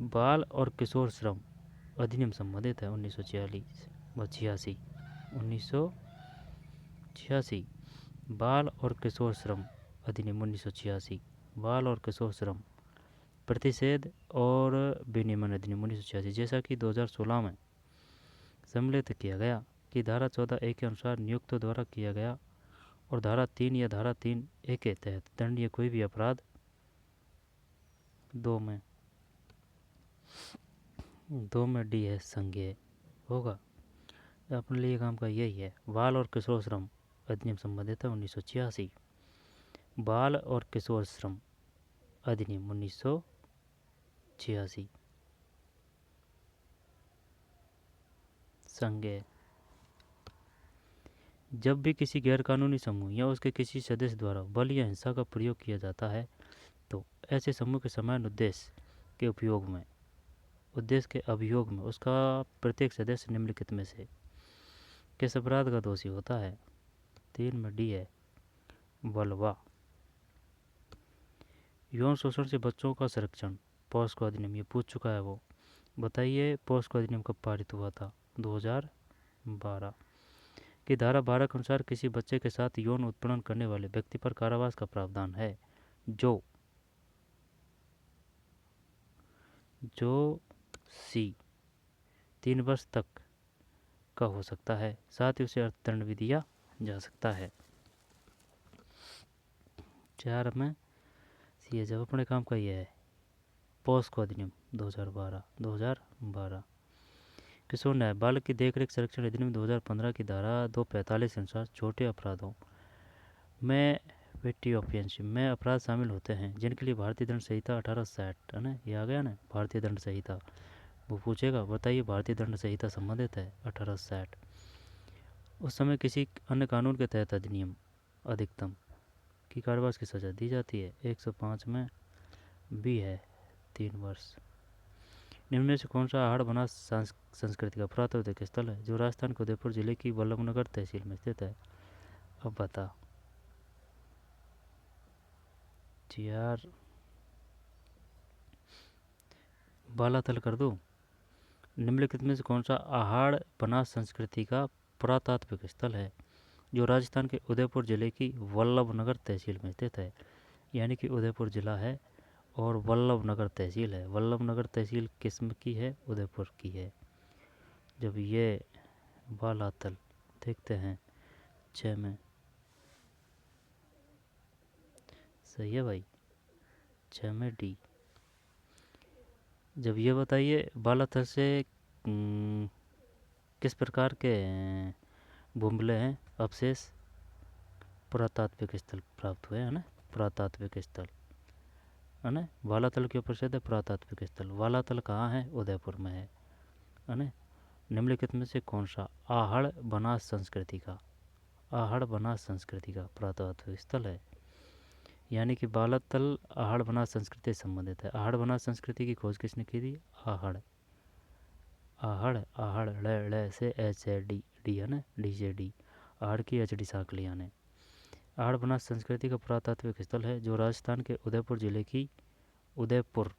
बाल और किशोर श्रम अधिनियम संबंधित है 1946 व 86 1986 बाल और किशोर श्रम अधिनियम 1986 बाल और किशोर श्रम प्रतिषेध और विनियमन अधिनियम 1986 जैसा कि 2016 में सम्मिलित किया गया कि धारा 14 ए के अनुसार नियुक्तों द्वारा किया गया और धारा 3 या धारा 3 ए के तहत दंडनीय कोई भी अपराध दो में डी है संज्ञेय होगा। अपने लिए काम का यही है। बाल और किशोर श्रम अधिनियम संबंधित है 1986 बाल और किशोर श्रम अधिनियम 1986 संज्ञेय। जब भी किसी गैरकानूनी समूह या उसके किसी सदस्य द्वारा बल या हिंसा का प्रयोग किया जाता है तो ऐसे समूह के समान उद्देश्य के अभियोग में उसका प्रत्येक सदस्य निम्नलिखित में से किस अपराध का दोषी होता है। 3 में डी है बलवा। यौन शोषण से बच्चों का संरक्षण पॉस्को अधिनियम, ये पूछ चुका है वो। बताइए पॉस्को अधिनियम कब पारित हुआ था। 2012 की धारा 12 के अनुसार किसी बच्चे के साथ यौन उत्पीड़न करने वाले व्यक्ति पर कारावास का प्रावधान है जो सी 3 वर्ष तक का हो सकता है, साथ ही उसे अर्थदंड भी दिया जा सकता है। 4 में सी जब अपने काम का यह है पॉस्को अधिनियम 2012 किशोर न्याय बालक की देखरेख संरक्षण अधिनियम 2015 की धारा 245 के अनुसार छोटे अपराधों में पेटी ऑफेंस में अपराध शामिल होते हैं जिनके लिए भारतीय दंड संहिता 1860 है ना, ये आ गया ना भारतीय दंड संहिता। वो पूछेगा बताइए भारतीय दंड संहिता संबंधित है 1860। उस समय किसी अन्य कानून के तहत अधिनियम अधिकतम की कारावास की सजा दी जाती है। 105 में बी है 3 वर्ष। निम्न में से कौन सा आहड़ बना संस्कृति का पुरातात्विक स्थल है जो राजस्थान के उदयपुर जिले की वल्लभनगर तहसील में स्थित है। अब बता यार बालातल कर दो। निम्नलिखित में से कौन सा आहड़ बना संस्कृति का पुरातात्विक स्थल है जो राजस्थान के उदयपुर जिले की वल्लभनगर तहसील में स्थित है। यानी कि उदयपुर जिला है और वल्लभनगर तहसील है। वल्लभनगर तहसील किस्म की है, उदयपुर की है। जब ये बालातल देखते हैं 6 में सही है भाई 6 में डी। जब ये बताइए बालातल से किस प्रकार के बुम्बले हैं अवशेष पुरातात्विक स्थल प्राप्त हुए है ना, पुरातात्विक स्थल है ना। वालातल के ऊपर से पुरातात्विक स्थल वालातल कहाँ है, उदयपुर में है ना। निम्नलिखित में से कौन सा आहड़ बनास संस्कृति का पुरातात्विक स्थल है। यानी कि बालातल आहड़ बनास संस्कृति से संबंधित है। आहड़ बनास संस्कृति की खोज किसने की थी। आहड़ ल से एच ए डी डी है ना, डी से डी आहड़ की एच डी साकलिया ने। आहड़ बनास संस्कृति का पुरातात्विक स्थल है जो राजस्थान के उदयपुर जिले की उदयपुर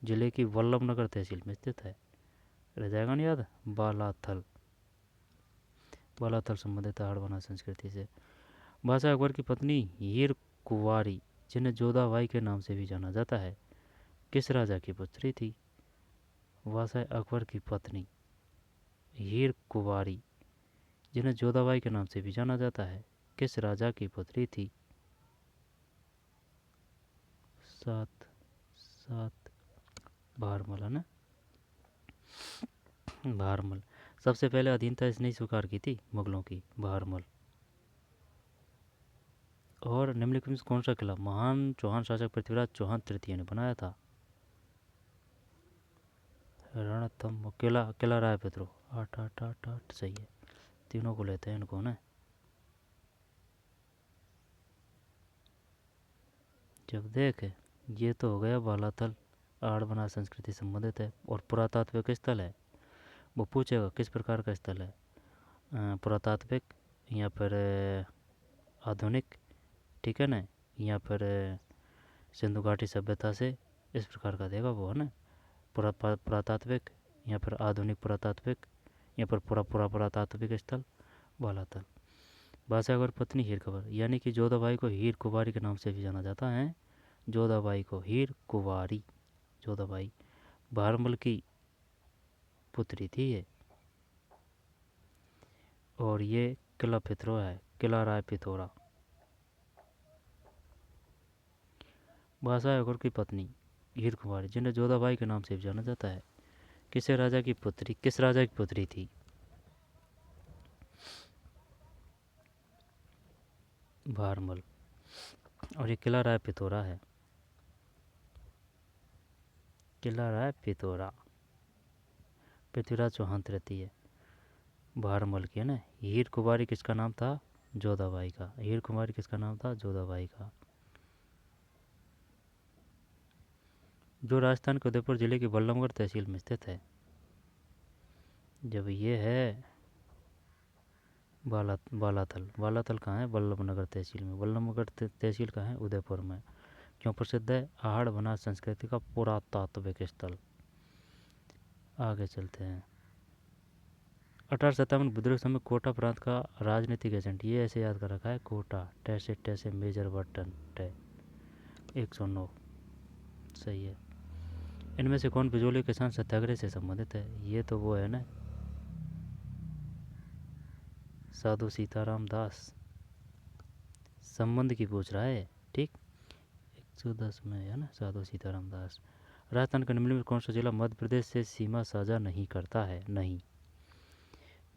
जिले की वल्लभनगर तहसील में स्थित है। रह जाएगा नहीं याद। बालाथल संबंधित आहड़ बनास संस्कृति से। बादशाह अकबर की पत्नी हीर कुंवारी जिन्हें जोधाबाई के नाम से भी जाना जाता है किस राजा की पुत्री थी। बादशाह अकबर की पत्नी हीर कुंवारी जिन्हें जोधाबाई के नाम से भी जाना जाता है किस राजा की पुत्री थी। 7 भारमल है ना, भारमल। सबसे पहले अधीनता इसने ही स्वीकार की थी मुगलों की, भारमल। और निम्नलिखित में कौन सा किला महान चौहान शासक पृथ्वीराज चौहान तृतीय ने बनाया था। रणथंभ किला रायपत्रो 8 सही है। तीनों को लेते हैं इनको ना। जब देख ये तो हो गया बालातल आहड़ बना संस्कृति संबंधित है और पुरातात्विक स्थल है। वो पूछेगा किस प्रकार का स्थल है पुरातात्विक। या फिर आधुनिक, ठीक है ना, या फिर सिंधु घाटी सभ्यता से, इस प्रकार का देगा वो, है ना। पुरातात्विक या फिर आधुनिक पुरातात्विक या फिर पुरातात्विक स्थल, बालातल। भाषागर पत्नी हीर कुंवर, यानी कि जोधाबाई को हीर कुंवारी के नाम से भी जाना जाता है। जोधाबाई को हीर कुंवारी, जोधाबाई भारमल की पुत्री थी ये। और ये किला पिथौरा है, किला राय पिथौरा। भाषागर की पत्नी हीर कुंवारी, जिन्हें जोधाबाई के नाम से भी जाना जाता है, किस राजा की पुत्री थी? भारमल। और ये किला राय पिथौरा है, किला राय पिथौरा, पृथ्वीराज चौहान तृतीय भारमल की, है ना। हीर कुंवारी किसका नाम था? जोधाबाई का। हीर कुंवारी किसका नाम था? जोधाबाई का। जो राजस्थान के उदयपुर जिले की बल्लभगढ़ तहसील में स्थित है। जब ये है बालातल, बालातल कहाँ है? बल्लभनगर तहसील में। बल्लभनगर तहसील कहाँ है? उदयपुर में। क्यों प्रसिद्ध है? आहड़ बनास संस्कृति का पुरातात्विक स्थल। आगे चलते हैं। 1857 विद्रोह समय कोटा प्रांत का राजनीतिक एजेंट, ये ऐसे याद कर रखा है, कोटा, टैसे टैसे मेजर बटन टे, 109 सही है। इनमें से कौन बिजोली किसान सत्याग्रह से संबंधित है? ये तो वो है ना, साधु सीताराम दास। संबंध की पूछ रहा है, ठीक। 110 में है ना, साधु सीताराम दास। राजस्थान का निम्नलिखित कौन सा जिला मध्य प्रदेश से सीमा साझा नहीं करता है? नहीं।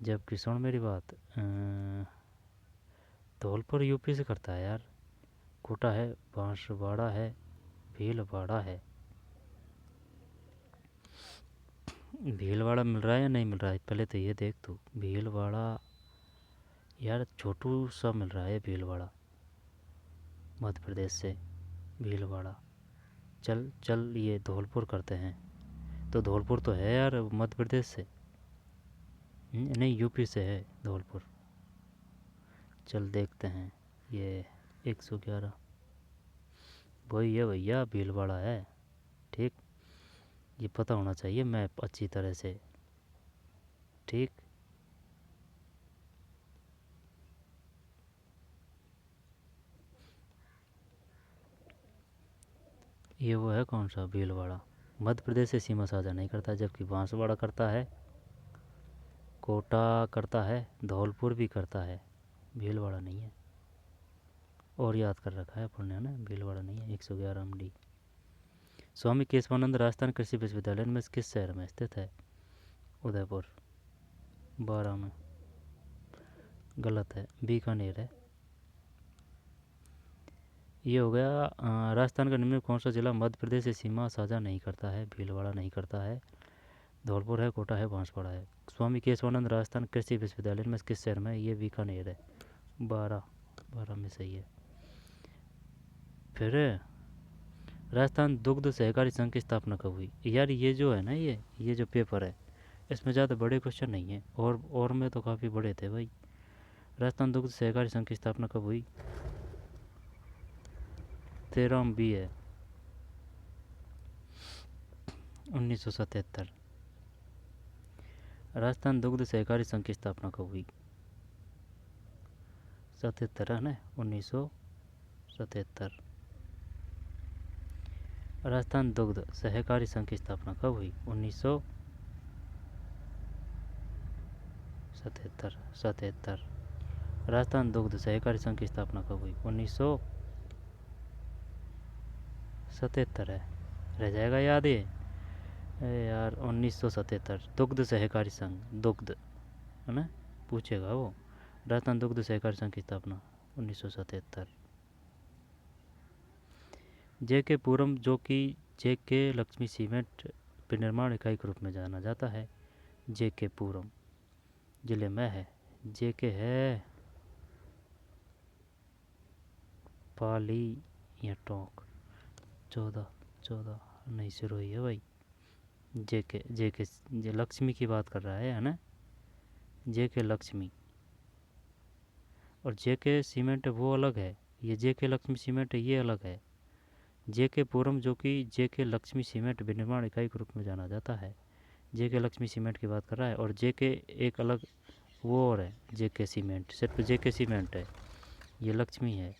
जबकि सुन मेरी बात, धौलपुर यूपी से करता है यार। कोटा है, बांसवाड़ा है, भीलवाड़ा है। भीलवाड़ा मिल रहा है या नहीं मिल रहा है? पहले तो ये देख तू। भीलवाड़ा यार छोटू सा मिल रहा है, भीलवाड़ा मध्य प्रदेश से, भीलवाड़ा। चल चल ये धौलपुर करते हैं, तो धौलपुर तो है यार मध्य प्रदेश से। नहीं, यूपी से है धौलपुर। चल देखते हैं। ये 111 वही है भैया, भीलवाड़ा है, ठीक। ये पता होना चाहिए मैप अच्छी तरह से, ठीक। ये वो है कौन सा? भीलवाड़ा मध्य प्रदेश से सीमा साझा नहीं करता, जबकि बांसवाड़ा करता है, कोटा करता है, धौलपुर भी करता है, भीलवाड़ा नहीं है। और याद कर रखा है अपन ने, ना, भीलवाड़ा नहीं है। 111 MD। स्वामी केशवानंद राजस्थान कृषि विश्वविद्यालय में किस शहर में स्थित है? उदयपुर। 12 में गलत है, बीकानेर है। ये हो गया। राजस्थान का निम्न कौन सा जिला मध्य प्रदेश से सीमा साझा नहीं करता है? भीलवाड़ा नहीं करता है, धौलपुर है, कोटा है, बांसवाड़ा है। स्वामी केशवानंद राजस्थान कृषि विश्वविद्यालय में किस शहर में? ये बीकानेर है। 12 में सही है। फिर राजस्थान दुग्ध सहकारी संघ की स्थापना कब हुई? यार ये जो है ना, ये जो पेपर है, इसमें ज़्यादा बड़े क्वेश्चन नहीं है, और में तो काफ़ी बड़े थे भाई। राजस्थान दुग्ध सहकारी संघ की स्थापना कब हुई? 13 B है, 1977। राजस्थान दुग्ध सहकारी संघ की स्थापना कब हुई? 77 है ना, 1977। राजस्थान दुग्ध सहकारी संघ की स्थापना कब हुई? 1977। राजस्थान दुग्ध सहकारी संघ की स्थापना कब हुई? 1977 है। रह जाएगा याद ये? यार 1977 दुग्ध सहकारी संघ, दुग्ध है ना, पूछेगा वो। राजस्थान दुग्ध सहकारी संघ की स्थापना 1977। JK पूरम, जो कि JK लक्ष्मी सीमेंट विनिर्माण इकाई के रूप में जाना जाता है, JK पूरम जिले में है। JK है पाली या टोंक। 14 नहीं, सिरोही है भाई। JK लक्ष्मी की बात कर रहा है ना, JK लक्ष्मी। और जेके सीमेंट वो अलग है, ये जेके लक्ष्मी सीमेंट है ये अलग है। जेके पुरम जो कि जेके लक्ष्मी सीमेंट विनिर्माण इकाई के रूप में जाना जाता है, जेके लक्ष्मी सीमेंट की बात कर रहा है। और जेके एक अलग वो और है, जेके सीमेंट सिर्फ जेके सीमेंट है, ये लक्ष्मी है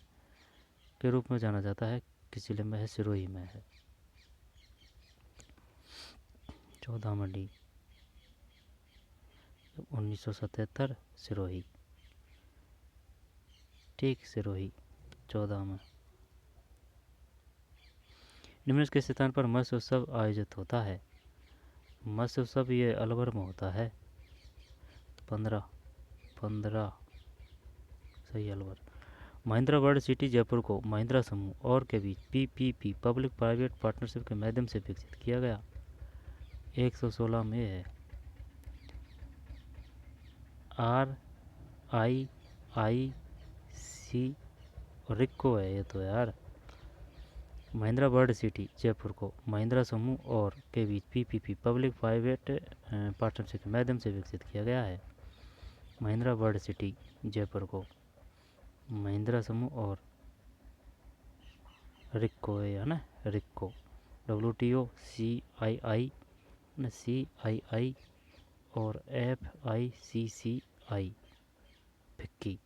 के रूप में जाना जाता है। किस जिले में है? सिरोही में है। 14 मंडी 1977 सिरोही, ठीक सिरोही 14 में। निम्न के स्थान पर मत्स्य उत्सव आयोजित होता है। मत्स्य उत्सव ये अलवर में होता है। 15 सही अलवर। महिंद्रा वर्ल्ड सिटी जयपुर को महिंद्रा समूह और के बीच पीपीपी पब्लिक प्राइवेट पार्टनरशिप के माध्यम से विकसित किया गया। 116 में है। RIIC रिक्को है ये तो यार। महिंद्रा वर्ल्ड सिटी जयपुर को महिंद्रा समूह और के बीच पीपीपी पब्लिक प्राइवेट पार्टनरशिप के माध्यम से विकसित किया गया है। महिंद्रा वर्ल्ड सिटी जयपुर को महिंद्रा समूह और रिक्को है ना, रिक्को WTO CII और FICCI फिक्की,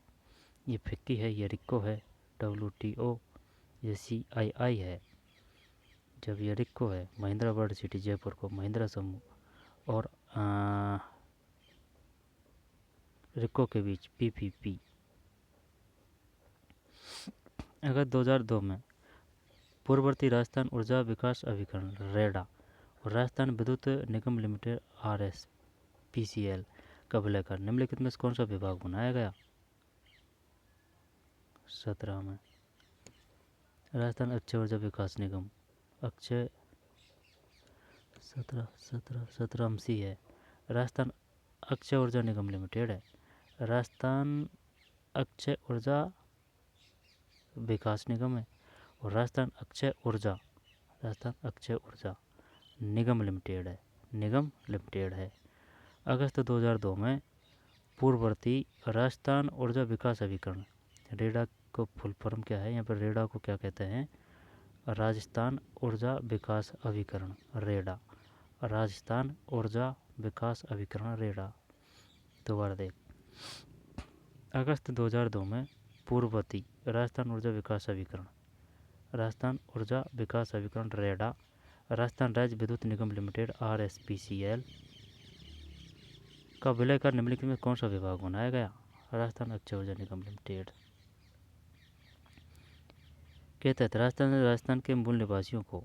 ये फिक्की है, ये रिक्को है। WTO ये CII है। जब ये रिक्को है महिंद्रा वर्ल्ड सिटी जयपुर को महिंद्रा समूह और रिक्को के बीच पीपीपी। अगस्त 2002 में पूर्ववर्ती राजस्थान ऊर्जा विकास अभिकरण रेडा और राजस्थान विद्युत निगम लिमिटेड RSPCL का विलय कर निम्नलिखित में से कौन सा विभाग बनाया गया? 17 में राजस्थान अक्षय ऊर्जा विकास निगम, अक्षय 17 सी है। राजस्थान अक्षय ऊर्जा निगम लिमिटेड है। राजस्थान अक्षय ऊर्जा विकास निगम है और राजस्थान अक्षय ऊर्जा निगम लिमिटेड है, निगम लिमिटेड है। अगस्त 2002 में पूर्ववर्ती राजस्थान ऊर्जा विकास अभिकरण रेडा को फुल फॉर्म क्या है? यहाँ पर रेडा को क्या कहते हैं? राजस्थान ऊर्जा विकास अभिकरण रेडा, राजस्थान ऊर्जा विकास अभिकरण रेडा। दोबारा देख, अगस्त 2002 में पूर्ववर्ती राजस्थान ऊर्जा विकास अभिकरण रेडा, राजस्थान राज्य विद्युत निगम लिमिटेड RSPCL का विलय कर निम्नलिखित में कौन सा विभाग बनाया गया? राजस्थान अक्षय ऊर्जा निगम लिमिटेड के तहत राजस्थान के मूल निवासियों को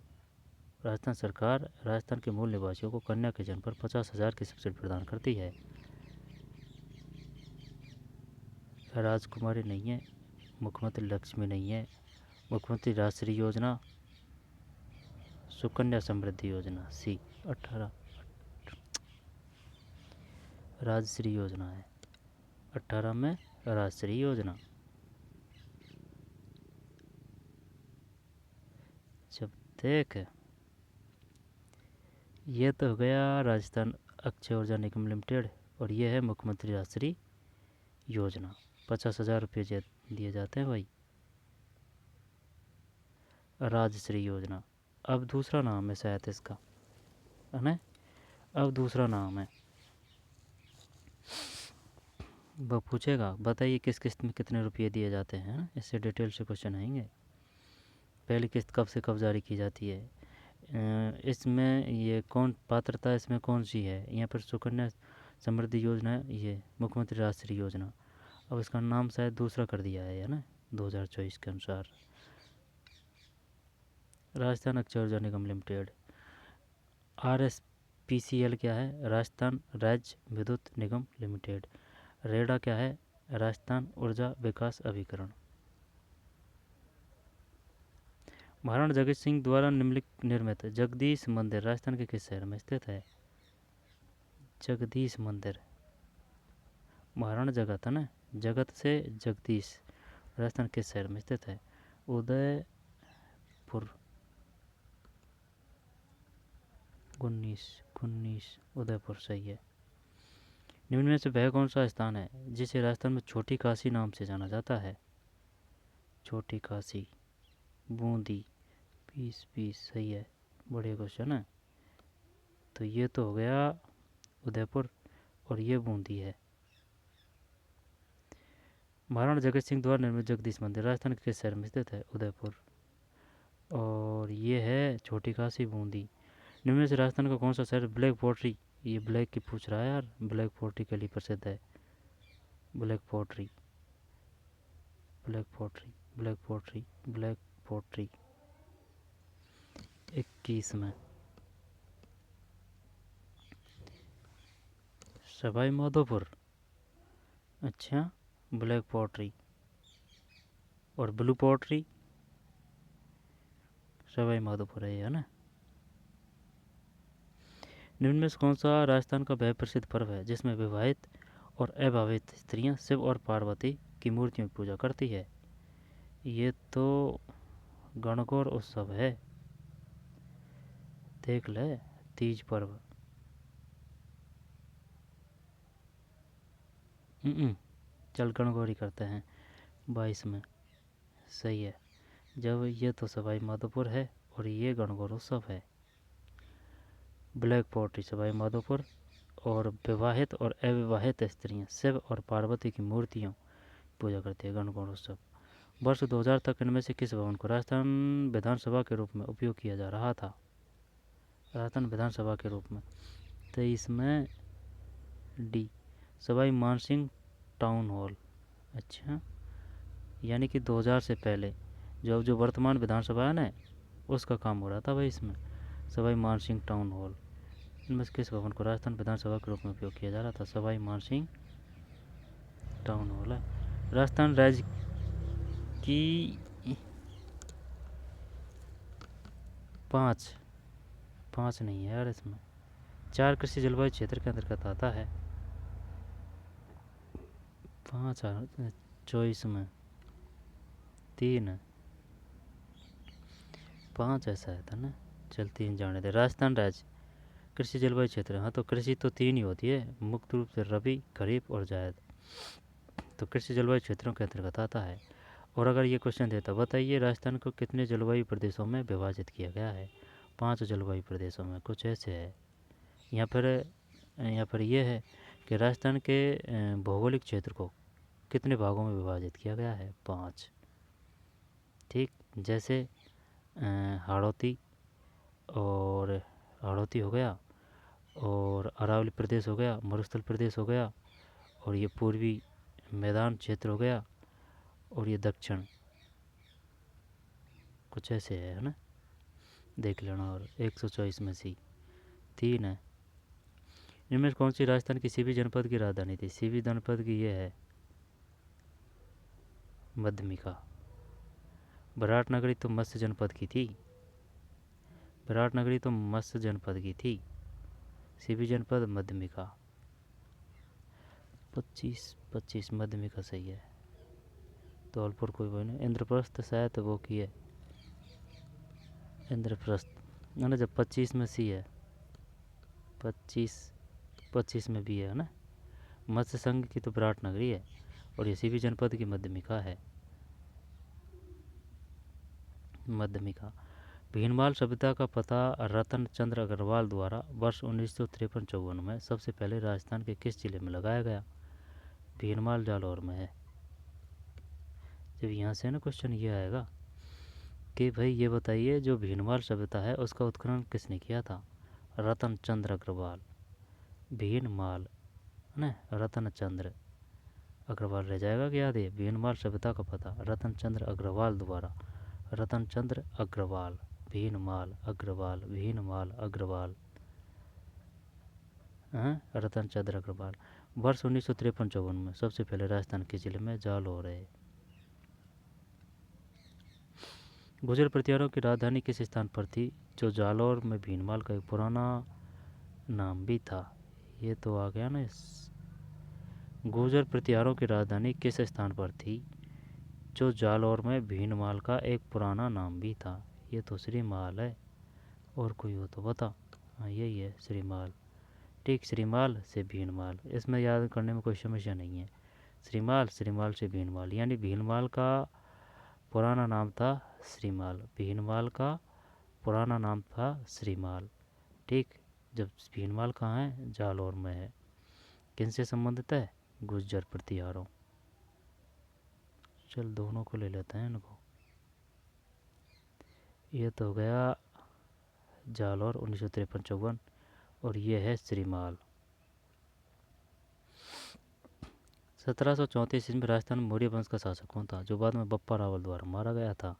राजस्थान सरकार राजस्थान के मूल निवासियों को कन्या के जन्म पर 50,000 की सब्सिडी प्रदान करती है। राजकुमारी नहीं है, मुख्यमंत्री लक्ष्मी नहीं है, मुख्यमंत्री राजश्री योजना, सुकन्या समृद्धि योजना C 18 राजश्री योजना है। 18 में राजश्री योजना। जब देख ये तो हो गया राजस्थान अक्षय ऊर्जा निगम लिमिटेड और ये है मुख्यमंत्री राजश्री योजना। 50,000 रुपये दिए जाते हैं भाई, राजश्री योजना। अब दूसरा नाम है शायद इसका, है ना? अब दूसरा नाम है, वो पूछेगा बताइए किस किस्त में कितने रुपये दिए जाते हैं ना, इससे डिटेल से क्वेश्चन आएंगे। पहली किस्त कब से कब जारी की जाती है, इसमें ये कौन पात्रता इसमें कौन सी है? यहाँ पर सुकन्या समृद्धि योजना है, ये मुख्यमंत्री राजश्री योजना। अब इसका नाम शायद दूसरा कर दिया है ना 2024 के अनुसार। राजस्थान अक्षय ऊर्जा निगम लिमिटेड, RSPCL क्या है? राजस्थान राज्य विद्युत निगम लिमिटेड। रेडा क्या है? राजस्थान ऊर्जा विकास अभिकरण। महाराणा जगत सिंह द्वारा निर्मित जगदीश मंदिर राजस्थान के किस शहर में स्थित है? जगदीश मंदिर, महाराणा जगत है ना, जगत से जगदीश, राजस्थान किस शहर में स्थित है? उदयपुर। 19 उदयपुर सही है। निम्न में से वह कौन सा स्थान है जिसे राजस्थान में छोटी काशी नाम से जाना जाता है? छोटी काशी, बूंदी, पीस पीस, सही है, बढ़िया क्वेश्चन है। तो ये तो हो गया उदयपुर और ये बूंदी है। महाराणा जगत सिंह द्वारा निर्मित जगदीश मंदिर राजस्थान के किस शहर में स्थित है? उदयपुर। और ये है छोटी काशी, बूंदी। निम्न में से राजस्थान का कौन सा शहर ब्लैक पोट्री, ये ब्लैक की पूछ रहा है यार, ब्लैक पोट्री के लिए प्रसिद्ध है? Black pottery, black pottery, black pottery, black pottery. 21 में सवाई माधोपुर। अच्छा, ब्लैक पोट्री और ब्लू पोट्री सवाई माधोपुर है ना। निम्न में से कौन सा राजस्थान का वह प्रसिद्ध पर्व है जिसमें विवाहित और अविवाहित स्त्रियां शिव और पार्वती की मूर्तियों की पूजा करती है? ये तो गणगौर उत्सव है, देख ले, तीज पर्व। चल गणगौर ही करते हैं 22 में, सही है। जब ये तो सवाई माधोपुर है और ये गणगौर उत्सव है। ब्लैक पोट्री सवाई माधोपुर और विवाहित और अविवाहित स्त्रियां शिव और पार्वती की मूर्तियों पूजा करती है, गणगौर उत्सव। वर्ष 2000 तक इनमें से किस भवन को राजस्थान विधानसभा के रूप में उपयोग किया जा रहा था? राजस्थान विधानसभा के रूप में। 23 में D Sawai Mansingh town hall. अच्छा, यानी कि 2000 से पहले जो वर्तमान विधानसभा है ना, उसका काम हो रहा था भाई इसमें, सवाई मानसिंह टाउन हॉल। इनमें से किस भवन को राजस्थान विधानसभा के रूप में उपयोग किया जा रहा था? सवाई मानसिंह टाउन हॉल है। राजस्थान राज्य की 5 नहीं है यार, इसमें 4 कृषि जलवायु क्षेत्र के अंतर्गत आता है। 5 चॉइस में 3 5 ऐसा है था ना। चल 3 जाने दे। राजस्थान राज्य कृषि जलवायु क्षेत्र, हाँ तो कृषि तो 3 ही होती है, मुख्य रूप से रबी, खरीफ और जायद। तो कृषि जलवायु क्षेत्रों के अंतर्गत आता है। और अगर ये क्वेश्चन देता, बताइए राजस्थान को कितने जलवायु प्रदेशों में विभाजित किया गया है? 5 जलवायु प्रदेशों में, कुछ ऐसे है। यहाँ पर यह है कि राजस्थान के भौगोलिक क्षेत्र को कितने भागों में विभाजित किया गया है? 5। ठीक, जैसे हाड़ौती और हाड़ौती हो गया, और अरावली प्रदेश हो गया, मरुस्थल प्रदेश हो गया, और ये पूर्वी मैदान क्षेत्र हो गया, और ये दक्षिण, कुछ ऐसे है ना, देख लेना। और 124 में से 3 है। इनमें कौन सी राजस्थान की सीवी जनपद की राजधानी थी? सीवी जनपद की ये है मध्यमिका। विराटनगरी तो मत्स्य जनपद की थी, विराटनगरी तो मत्स्य जनपद की थी, सीवी जनपद मध्यमिका। 25 मध्यमिका सही है। धौलपुर कोई वो नहीं, इंद्रप्रस्थ शायद वो की है, इंद्रप्रस्थ है ना। जब 25 में सी है, 25 में भी है ना। मत्स्य संघ की तो विराटनगरी है, और ये सीवी जनपद की मध्यमिका है, मध्यमिका। भीनमाल सभ्यता का पता रतन चंद्र अग्रवाल द्वारा वर्ष 1953-54 में सबसे पहले राजस्थान के किस जिले में लगाया गया? भीनमाल जालौर में है। जब यहाँ से ना क्वेश्चन ये आएगा कि भाई ये बताइए जो भीनमाल सभ्यता है उसका उत्खनन किसने किया था? रतन चंद्र अग्रवाल। भीनमाल है ना, रतन चंद्र अग्रवाल रह जाएगा कि याद है? भीनमाल सभ्यता का पता रतन चंद्र अग्रवाल द्वारा, रतन चंद्र अग्रवाल, भीनमाल अग्रवाल, भीनमाल अग्रवाल, रतन चंद्र अग्रवाल। वर्ष 1953-54 में सबसे पहले राजस्थान के जिले में जालौर है। गुर्जर प्रतिहारों की राजधानी किस स्थान पर थी जो जालौर में भीनमाल का एक पुराना नाम भी था? ये तो आ गया ना गुर्जर प्रतिहारों की राजधानी किस स्थान पर थी जो जालौर में भीनमाल का एक पुराना नाम भी था? ये तो श्रीमाल है, और कोई हो तो बता। हाँ यही है श्रीमाल, ठीक, श्रीमाल से भीनमाल, इसमें याद करने में कोई समस्या नहीं है। श्रीमाल, श्रीमाल से भीनमाल, यानी भीनमाल का पुराना नाम था श्रीमाल, भीनमाल का पुराना नाम था श्रीमाल। ठीक, जब भीनमाल कहाँ है? जालौर में है। किन से संबंधित है? गुर्जर प्रतिहारों। चल दोनों को ले लेते हैं इनको। ये तो हो गया जालौर 1953-54 और ये है श्रीमाल। 1734 ईस्वी में राजस्थान में मौर्य वंश का शासक कौन था जो बाद में बप्पा रावल द्वारा मारा गया था?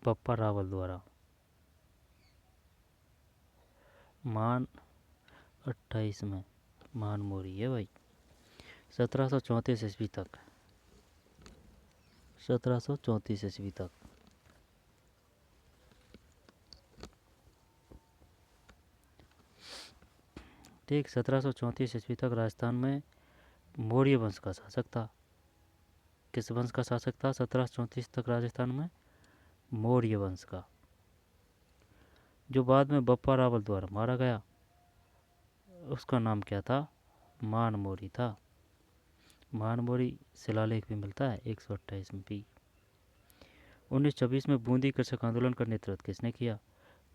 बप्पा रावल द्वारा। मान 28 में मान मौर्य है भाई। 1734 ईस्वी तक, 1734 ईस्वी तक। ठीक, 1734 ईस्वी तक राजस्थान में मौर्य वंश का शासक था। किस वंश का शासक था 1734 तक राजस्थान में? मौर्य वंश का, जो बाद में बप्पा रावल द्वारा मारा गया। उसका नाम क्या था? मान मौर्य था। मान मौर्य शिलालेख भी मिलता है 128 में भी। 1926 में बूंदी कृषक आंदोलन का नेतृत्व किसने किया?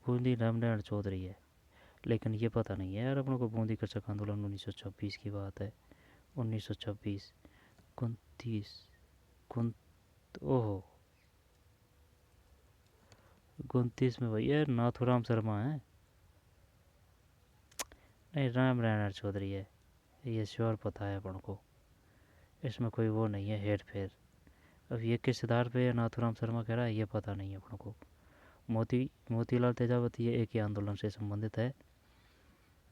बूंदी रामनारायण चौधरी है, लेकिन ये पता नहीं है यार अपनों को। बूंदी कृषक आंदोलन 1926 की बात है। 1926 29 ओहो 29 में भैया नाथूराम शर्मा है। नहीं, रामनारायण चौधरी है, ये श्योर पता है अपन को। इसमें कोई वो नहीं है हेर फेर। अब ये किस आधार पे नाथूराम शर्मा कह रहा है ये पता नहीं है अपन को। मोतीलाल तेजावती ये एक ही आंदोलन से संबंधित है।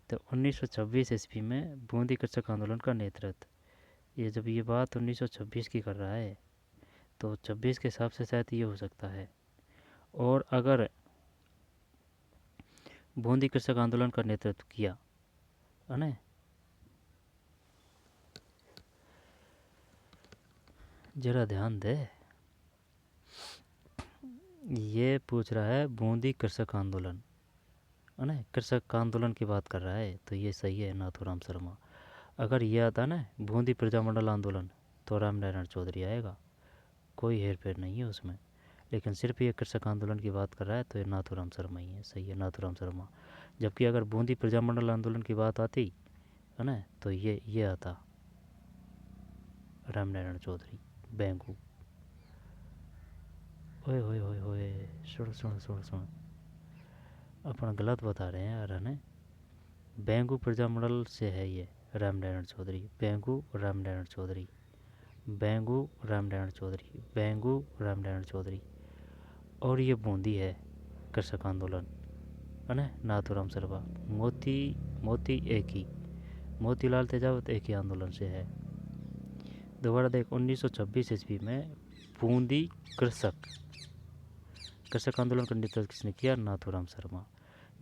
तो 1926 ईस्वी में बूंदी कृषक आंदोलन का नेतृत्व, ये जब ये बात 1926 की कर रहा है तो 26 के हिसाब से शायद ये हो सकता है। और अगर बूंदी कृषक आंदोलन का नेतृत्व किया है ना, जरा ध्यान दे, ये पूछ रहा है बूंदी कृषक आंदोलन है ना, कृषक आंदोलन की बात कर रहा है, तो ये सही है नाथूराम शर्मा। अगर ये आता ना बूंदी प्रजामंडल आंदोलन तो रामनारायण चौधरी आएगा, कोई हेर फेर नहीं है उसमें। लेकिन सिर्फ ये कृषक आंदोलन की बात कर रहा है तो ये नाथूराम शर्मा ही है, सही है नाथूराम शर्मा। जबकि अगर बूंदी प्रजामंडल आंदोलन की बात आती है ना तो ये आता रामनारायण चौधरी, बेंगू। ओए होए होए होए, सुन सुन सुन सुन, अपन गलत बता रहे हैं यार है ना। बेंगू प्रजामंडल से है ये रामनारायण चौधरी, बेंगू रामनारायण चौधरी, बेंगू रामनारायण चौधरी, बेंगू रामनारायण चौधरी। और ये बूंदी है कृषक आंदोलन है ना, नाथूराम शर्मा। मोती एक ही, मोतीलाल तेजावत एक ही आंदोलन से है। दोबारा देख, 1926 ईस्वी में बूंदी कृषक आंदोलन का नेतृत्व किसने किया? नाथूराम शर्मा।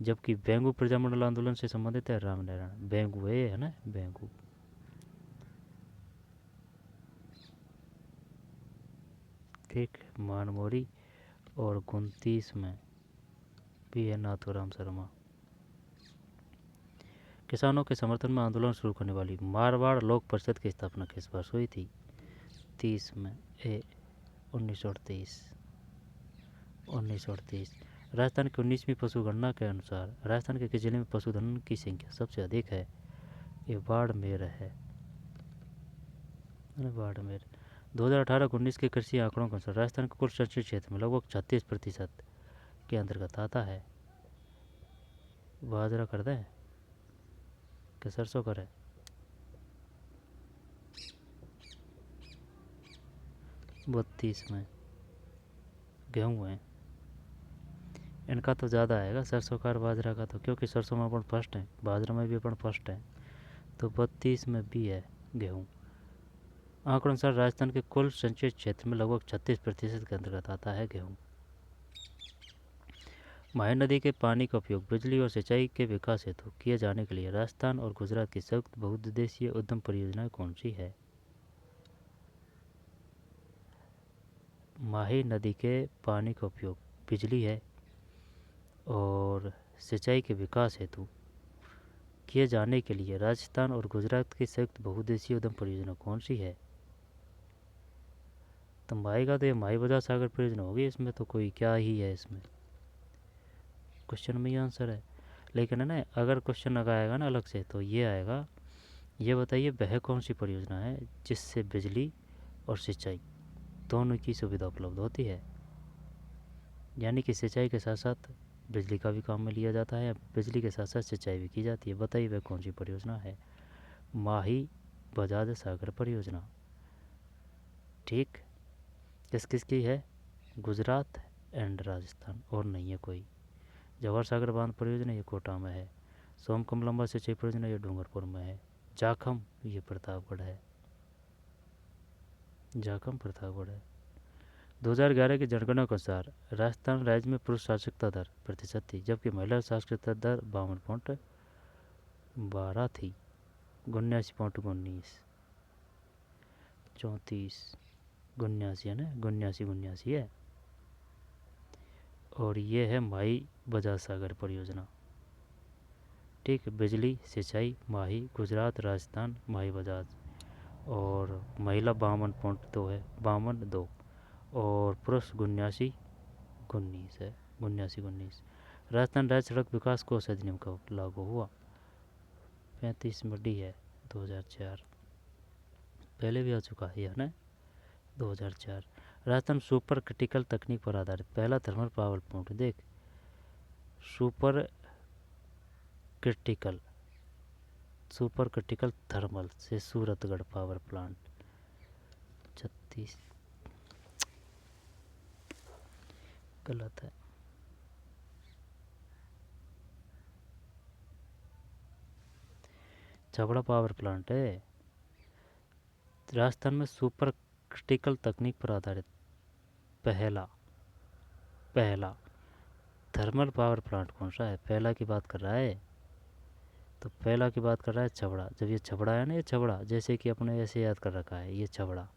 जबकि बेंगू प्रजामंडल आंदोलन से संबंधित है रामनारायण, बेंगू है ना, बेंगू। ठीक, मानमोरी और 29 में भी है नाथूराम शर्मा। किसानों के समर्थन में आंदोलन शुरू करने वाली मारवाड़ लोक परिषद की स्थापना किस वर्ष हुई थी? 30 में 1938। 1938। राजस्थान की 19वीं पशु गणना के अनुसार राजस्थान के किस जिले में पशुधन की संख्या सबसे अधिक है? ये बाड़मेर है, बाड़मेर। 2018-19 के कृषि आंकड़ों के अनुसार राजस्थान के कुल संचित क्षेत्र में लगभग 36% के अंतर्गत आता है। बाजरा कर दें कि सरसों करें? बत्तीस में गेहूँ है, इनका तो ज़्यादा आएगा सरसों का और बाजरा का, तो क्योंकि सरसों में अपन फर्स्ट है, बाजरा में भी अपन फर्स्ट है, तो 32 में भी है गेहूँ। आंकड़ों अनुसार राजस्थान के कुल संचित क्षेत्र में लगभग 36% के अंतर्गत आता है गेहूँ। माही नदी के पानी का उपयोग बिजली और सिंचाई के विकास हेतु किए जाने के लिए राजस्थान और गुजरात की संयुक्त बहुउद्देशीय उद्यम परियोजना कौन सी है? माही नदी के पानी का उपयोग बिजली है और सिंचाई के विकास हेतु किए जाने के लिए राजस्थान और गुजरात की संयुक्त बहुउद्देशीय उद्यम परियोजना कौन सी है? तो माई का तो ये माई बजाज सागर परियोजना होगी, इसमें तो कोई क्या ही है, इसमें क्वेश्चन में ही आंसर है। लेकिन है ना, अगर क्वेश्चन आएगा ना अलग से तो ये आएगा, ये बताइए वह कौन सी परियोजना है जिससे बिजली और सिंचाई दोनों की सुविधा उपलब्ध होती है। यानी कि सिंचाई के साथ साथ बिजली का भी काम में लिया जाता है, बिजली के साथ साथ सिंचाई भी की जाती है। बताइए वह कौन सी परियोजना है? माही बजाज सागर परियोजना। ठीक, किस किस की है? गुजरात एंड राजस्थान, और नहीं है कोई। जवाहर सागर बांध परियोजना ये कोटा में है। सोमकम लंबा सिंचाई परियोजना ये डूंगरपुर में है। जाखम ये प्रतापगढ़ है, जाखम प्रतापगढ़ है। 2011 की जनगणना के अनुसार राजस्थान राज्य में पुरुष साक्षरता दर प्रतिशत थी, जबकि महिला साक्षरता दर 52.12 थी। 79.19, 34, 79 है ना, 79 है। और ये है माही बजाज सागर परियोजना। ठीक, बिजली सिंचाई माही गुजरात, राजस्थान माही बजाज। और महिला 52.2 है, 52.2। और पुरुष 79.19 है, 79.19। राजस्थान राज्य सड़क विकास कोष अधिनियम कब लागू हुआ? 35 मडी है, 2004। पहले भी आ चुका है ना, 2004। राजस्थान सुपर क्रिटिकल तकनीक पर आधारित पहला थर्मल पावर प्लांट। देख, super critical, super critical thermal से सूरतगढ़ पावर प्लांट 36। गलत है। छबड़ा पावर प्लांट है। राजस्थान में सुपर क्रिटिकल तकनीक पर आधारित पहला पहला थर्मल पावर प्लांट कौन सा है? पहला की बात कर रहा है, तो पहला की बात कर रहा है छबड़ा। जब ये छबड़ा है ना, ये छबड़ा जैसे कि अपने ऐसे याद कर रखा है, ये छबड़ा,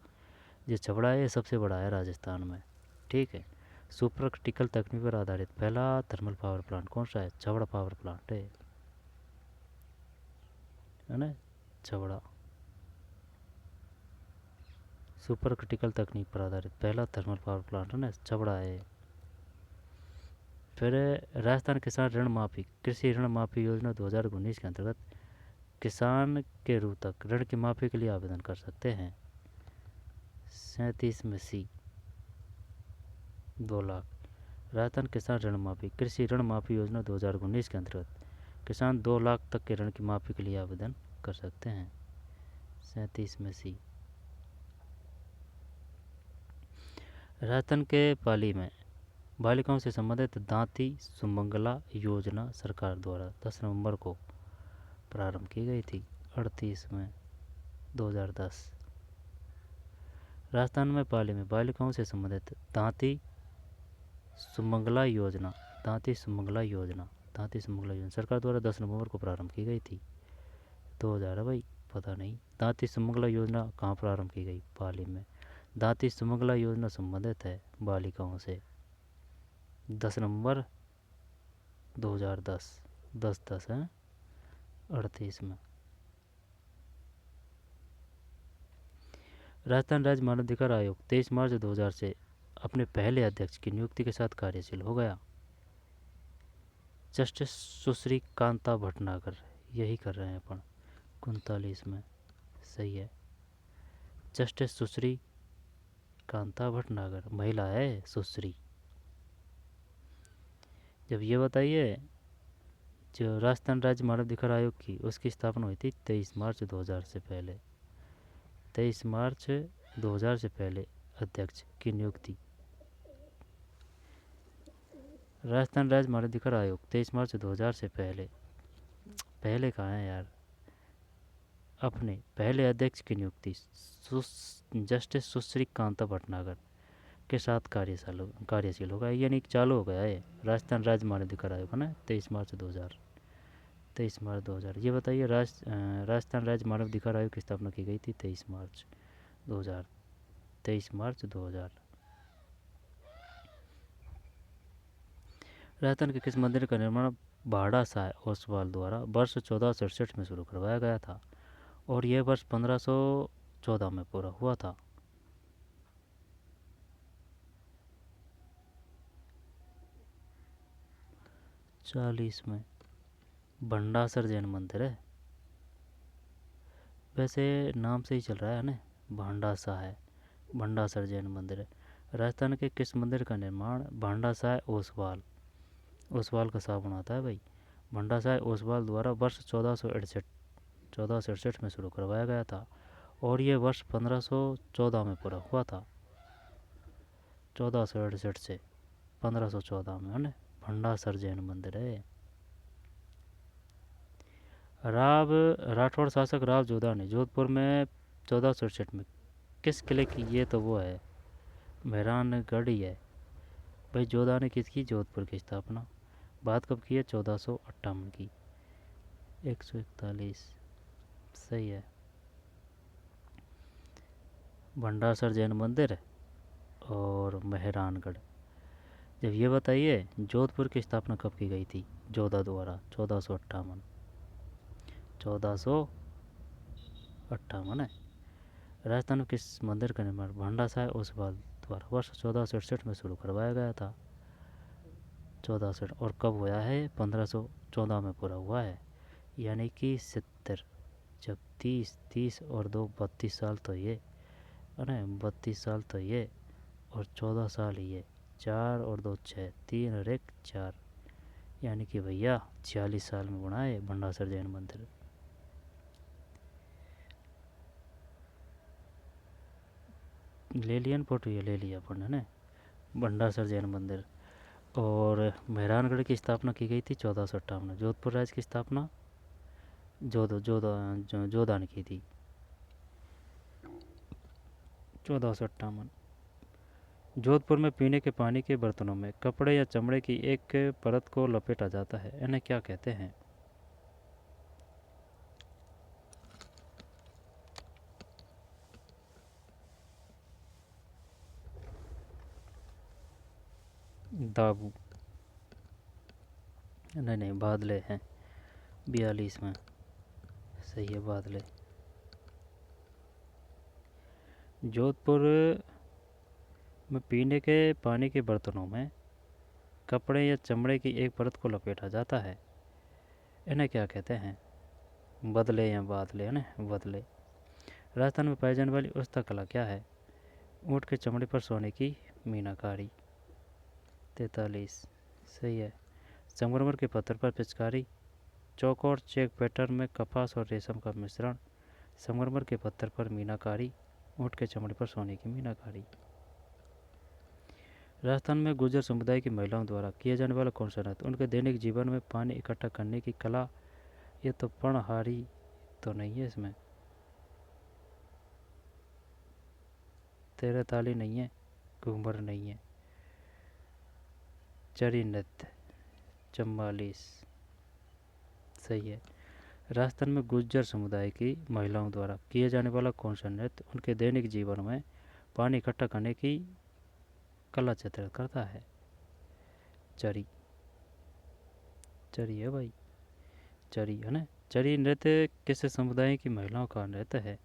ये छबड़ा है, ये सबसे बड़ा है राजस्थान में। ठीक है, सुपर क्रिटिकल तकनीक पर आधारित पहला थर्मल पावर प्लांट कौन सा है? छबड़ा पावर प्लांट है ना, छबड़ा। सुपर क्रिटिकल तकनीक पर आधारित पहला थर्मल पावर प्लांट है ना, छबड़ा है। फिर राजस्थान किसान ऋण माफी कृषि ऋण माफी योजना 2019 के अंतर्गत किसान के रू तक ऋण की माफी के लिए आवेदन कर सकते हैं। 37 में सी, 2 लाख। राजस्थान किसान ऋण माफी कृषि ऋण माफी योजना 2019 के अंतर्गत किसान 2 लाख तक के ऋण की माफी के लिए आवेदन कर सकते हैं। 37 में सी। राजस्थान के पाली में बालिकाओं से संबंधित दांती सुमंगला योजना सरकार द्वारा 10 नवंबर को प्रारंभ की गई थी। 38 में 2010। राजस्थान में पाली में बालिकाओं से संबंधित दांती सुमंगला योजना, दांती सुमंगला योजना सरकार द्वारा 10 नवंबर को प्रारंभ की गई थी। 2000 भाई, पता नहीं दांती सुमंगला योजना कहाँ प्रारंभ की गई? पाली में। दांती सुमंगला योजना संबंधित है बालिकाओं से। 10 नवंबर 2010, 10-10 है, 38 में। राजस्थान राज्य मानवाधिकार आयोग 23 मार्च 2000 से अपने पहले अध्यक्ष की नियुक्ति के साथ कार्यशील हो गया। जस्टिस सुश्री कांता भटनागर, यही कर रहे हैं अपन। 39 में सही है, जस्टिस सुश्री कांता भटनागर, महिला है सुश्री। जब ये बताइए, जो राजस्थान राज्य मानवाधिकार आयोग की उसकी स्थापना हुई थी 23 मार्च 2000 से पहले। 23 मार्च 2000 से पहले अध्यक्ष की नियुक्ति। राजस्थान राज्य मानवाधिकार आयोग 23 मार्च 2000 से पहले, पहले कहाँ है यार, अपने पहले अध्यक्ष की नियुक्ति जस्टिस सुश्री कांता भटनागर के साथ कार्यशील होगा, यानी चालू हो गया है राजस्थान राज्य मानवाधिकार आयोग है ना। 23 मार्च 2000, 23 मार्च 2000। ये बताइए, राजस्थान राज्य मानवाधिकार आयोग की स्थापना की गई थी 23 मार्च 2000, 23 मार्च 2000। राजस्थान के किस मंदिर का निर्माण भाड़ा शाह ओसवाल द्वारा वर्ष 1467 में शुरू करवाया गया था और यह वर्ष 1514 में पूरा हुआ था। चालीस में भंडासर जैन मंदिर है। वैसे नाम से ही चल रहा है ना, भांडासा है, भंडासर जैन मंदिर है। राजस्थान के किस मंदिर का निर्माण भांडासाय ओसवाल ओसवाल का शाह बनाता है भाई? भंडासाय ओसवाल द्वारा वर्ष 1468 में शुरू करवाया गया था और ये वर्ष 1514 में पूरा हुआ था। 1468 से 1514 में है ना, भंडासर जैन मंदिर है। राठौड़ शासक राव जोधा ने जोधपुर में 1467 में किस किले की, ये तो वो है मेहरानगढ़ ही है भाई। जोधा ने किसकी, जोधपुर की स्थापना। बात कब की है, 1458 की। 141 सही है। भंडासर जैन मंदिर और मेहरानगढ़। जब ये बताइए जोधपुर की स्थापना कब की गई थी जोधा द्वारा? 1458 है। राजस्थान में किस मंदिर का निर्माण भांडासाय ओसवाल द्वारा वर्ष 1467 में शुरू करवाया गया था? 1467 और कब हुआ है? 1514 में पूरा हुआ है, यानी कि 70। जब 30 और 2 32 साल तो ये है ना, 32 साल तो ये और 14 साल ये, 4 और 2 6, 3 और 1 4, यानी कि भैया 46 साल में बना है भंडासर जैन मंदिर। ले लिया फोटो, ये ले लिया अपन है ना, भंडासर जैन मंदिर। और मेहरानगढ़ की स्थापना की गई थी 1458 में। जोधपुर राज्य की स्थापना जोधा ने की थी 1458। जोधपुर में पीने के पानी के बर्तनों में कपड़े या चमड़े की एक परत को लपेटा जाता है, इन्हें क्या कहते हैं? दाबू। नहीं, बादले हैं 42 में, सही है बादले। जोधपुर में पीने के पानी के बर्तनों में कपड़े या चमड़े की एक परत को लपेटा जाता है, इन्हें क्या कहते हैं? बदले या बादले है ना, बदले। राजस्थान में पाई जाने वाली हस्तकला क्या है? ऊँट के चमड़े पर सोने की मीनाकारी। 43 सही है। संगमरमर के पत्थर पर पिचकारी। चौकोर चेक पैटर्न में कपास और रेशम का मिश्रण। संगमरमर के पत्थर पर मीनाकारी, ऊँट के चमड़े पर सोने की मीनाकारी। राजस्थान में गुर्जर समुदाय की महिलाओं द्वारा किया जाने वाला कौन सा नृत्य उनके दैनिक जीवन में पानी इकट्ठा करने की कला? ये तो पणहारी तो नहीं है इसमें, तेरह ताली नहीं है, घूमर नहीं है, चरी नृत्य 44 सही है। राजस्थान में गुर्जर समुदाय की महिलाओं द्वारा किए जाने वाला कौन सा नृत्य उनके दैनिक जीवन में पानी इकट्ठा करने की कला चित्रित करता है? चरी। चरी है भाई, चरी है ना। चरी नृत्य किस समुदाय की महिलाओं का नृत्य है?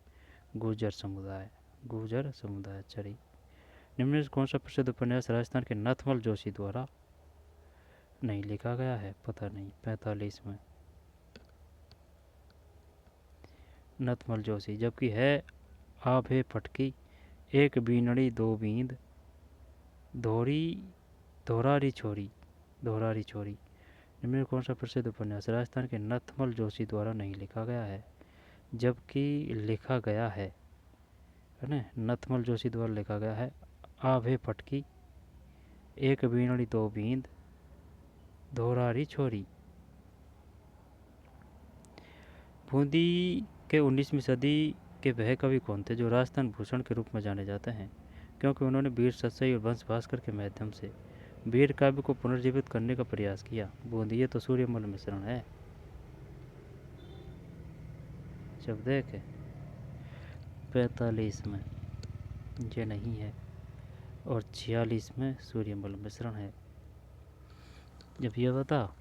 गुर्जर समुदाय, गुर्जर समुदाय चरी। निम्न में कौन सा प्रसिद्ध उपन्यास राजस्थान के नथमल जोशी द्वारा नहीं लिखा गया है? पता नहीं, 45 में नथमल जोशी। जबकि है आभे फटकी, एक बीनड़ी दो बींद, धोरी धोरारी छोरी, धोरारी छोरी। निम्न में कौन सा प्रसिद्ध उपन्यास राजस्थान के नथमल जोशी द्वारा नहीं लिखा गया है? जबकि लिखा गया है ना, नथमल जोशी द्वारा लिखा गया है आभे फटकी, एक बीनड़ी दो बींद, धोरारी छोरी। बूंदी के 19वीं सदी के वह कवि कौन थे जो राजस्थान भूषण के रूप में जाने जाते हैं, क्योंकि उन्होंने वीर सतसई और वंश भास्कर के माध्यम से वीर काव्य को पुनर्जीवित करने का प्रयास किया? बूंदी, ये तो सूर्यमल मिश्रण है। जब देखे 45 में ये नहीं है और 46 में सूर्यमल मिश्रण है। जब ये बता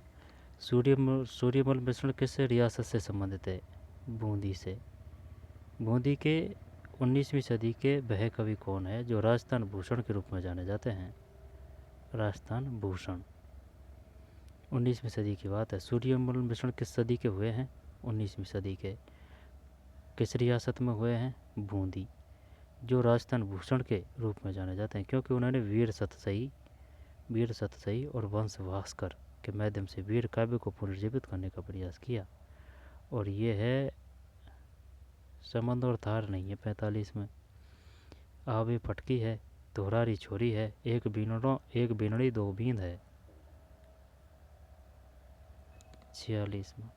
सूर्यमल मिश्रण किस रियासत से संबंधित है? बूंदी से। बूंदी के 19वीं सदी के वह कवि कौन है जो राजस्थान भूषण के रूप में जाने जाते हैं? राजस्थान भूषण। 19वीं सदी की बात है। सूर्यमल मिश्रण किस सदी के हुए हैं? 19वीं सदी के। किस रियासत में हुए हैं? बूंदी। जो राजस्थान भूषण के रूप में जाने जाते हैं क्योंकि उन्होंने वीर सतसई और वंश भास्कर के माध्यम से वीर काव्य को पुनर्जीवित करने का प्रयास किया। और ये है समंद और थार नहीं है 45 में। आवे पटकी है, दोहरारी छोरी है, एक बीनड़ी दो बींद है 46 में।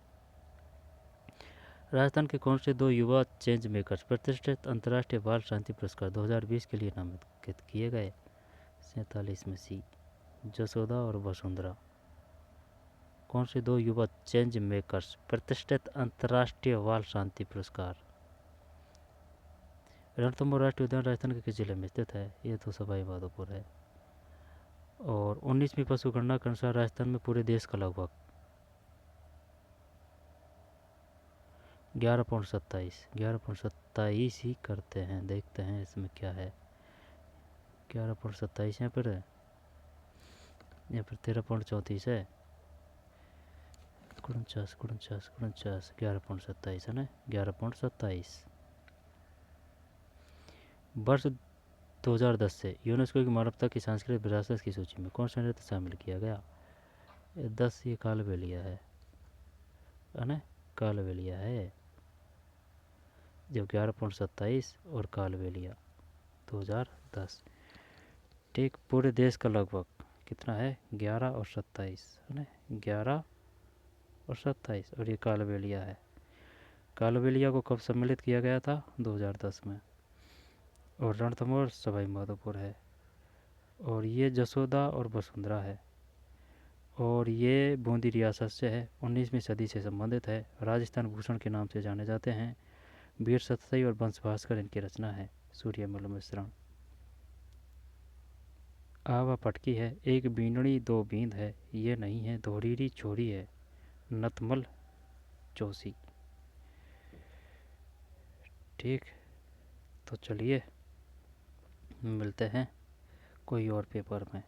राजस्थान के कौन से दो युवा चेंज मेकर्स प्रतिष्ठित अंतर्राष्ट्रीय बाल शांति पुरस्कार 2020 के लिए नामांकित किए गए? 47 में सी, जसोदा और वसुंधरा। कौन से दो युवा चेंज मेकर्स प्रतिष्ठित अंतर्राष्ट्रीय बाल शांति पुरस्कार? रणथंभौर राष्ट्रीय उद्यान राजस्थान के किस जिले में स्थित है? ये तो सवाई माधोपुर है। और 19वीं पशु गणना के अनुसार राजस्थान में पूरे देश का लगभग 11.27 ही करते हैं। देखते हैं इसमें क्या है। 11.27 यहाँ पर है, यहाँ पर 13.34 है। 11.27 है ना, 11.27। वर्ष 2010 से यूनेस्को की मानवता की सांस्कृतिक विरासत की सूची में कौन सा नृत्य शामिल किया गया? 10 ये कालबेलिया है ना, कालबेलिया है। जब 11.27 और कालबेलिया 2010। ठीक, पूरे देश का लगभग कितना है? 11 और 27 है ना, 11 और 27। और ये कालबेलिया है। कालबेलिया को कब सम्मिलित किया गया था? 2010 में। और रणथंभौर सवाई माधोपुर है। और ये जसोदा और वसुंधरा है। और ये बूंदी रियासत से है, 19वीं सदी से संबंधित है, राजस्थान भूषण के नाम से जाने जाते हैं। वीर सतसई और वंश भास्कर इनकी रचना है। सूर्यमल मिश्रण। आवा पटकी है, एक बीनड़ी दो बींद है, ये नहीं है, दोहरीरी छोरी है नतमल चौसी। ठीक, तो चलिए मिलते हैं कोई और पेपर में।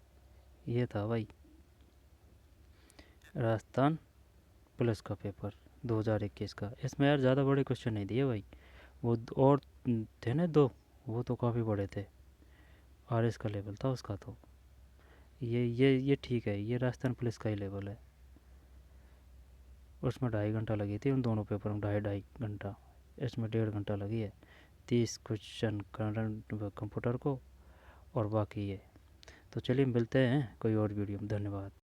ये था भाई राजस्थान पुलिस का पेपर 2021 का। इसमें यार ज़्यादा बड़े क्वेश्चन नहीं दिए भाई, वो और थे ना दो, वो तो काफ़ी बड़े थे। RS का लेवल था उसका। तो ये ठीक है, ये राजस्थान पुलिस का ही लेवल है। उसमें 2.5 घंटा लगी थी, उन दोनों पेपर में 2.5 घंटा। इसमें 1.5 घंटा लगी है। 30 क्वेश्चन करंट कंप्यूटर को और बाकी ये। तो चलिए मिलते हैं कोई और वीडियो में। धन्यवाद।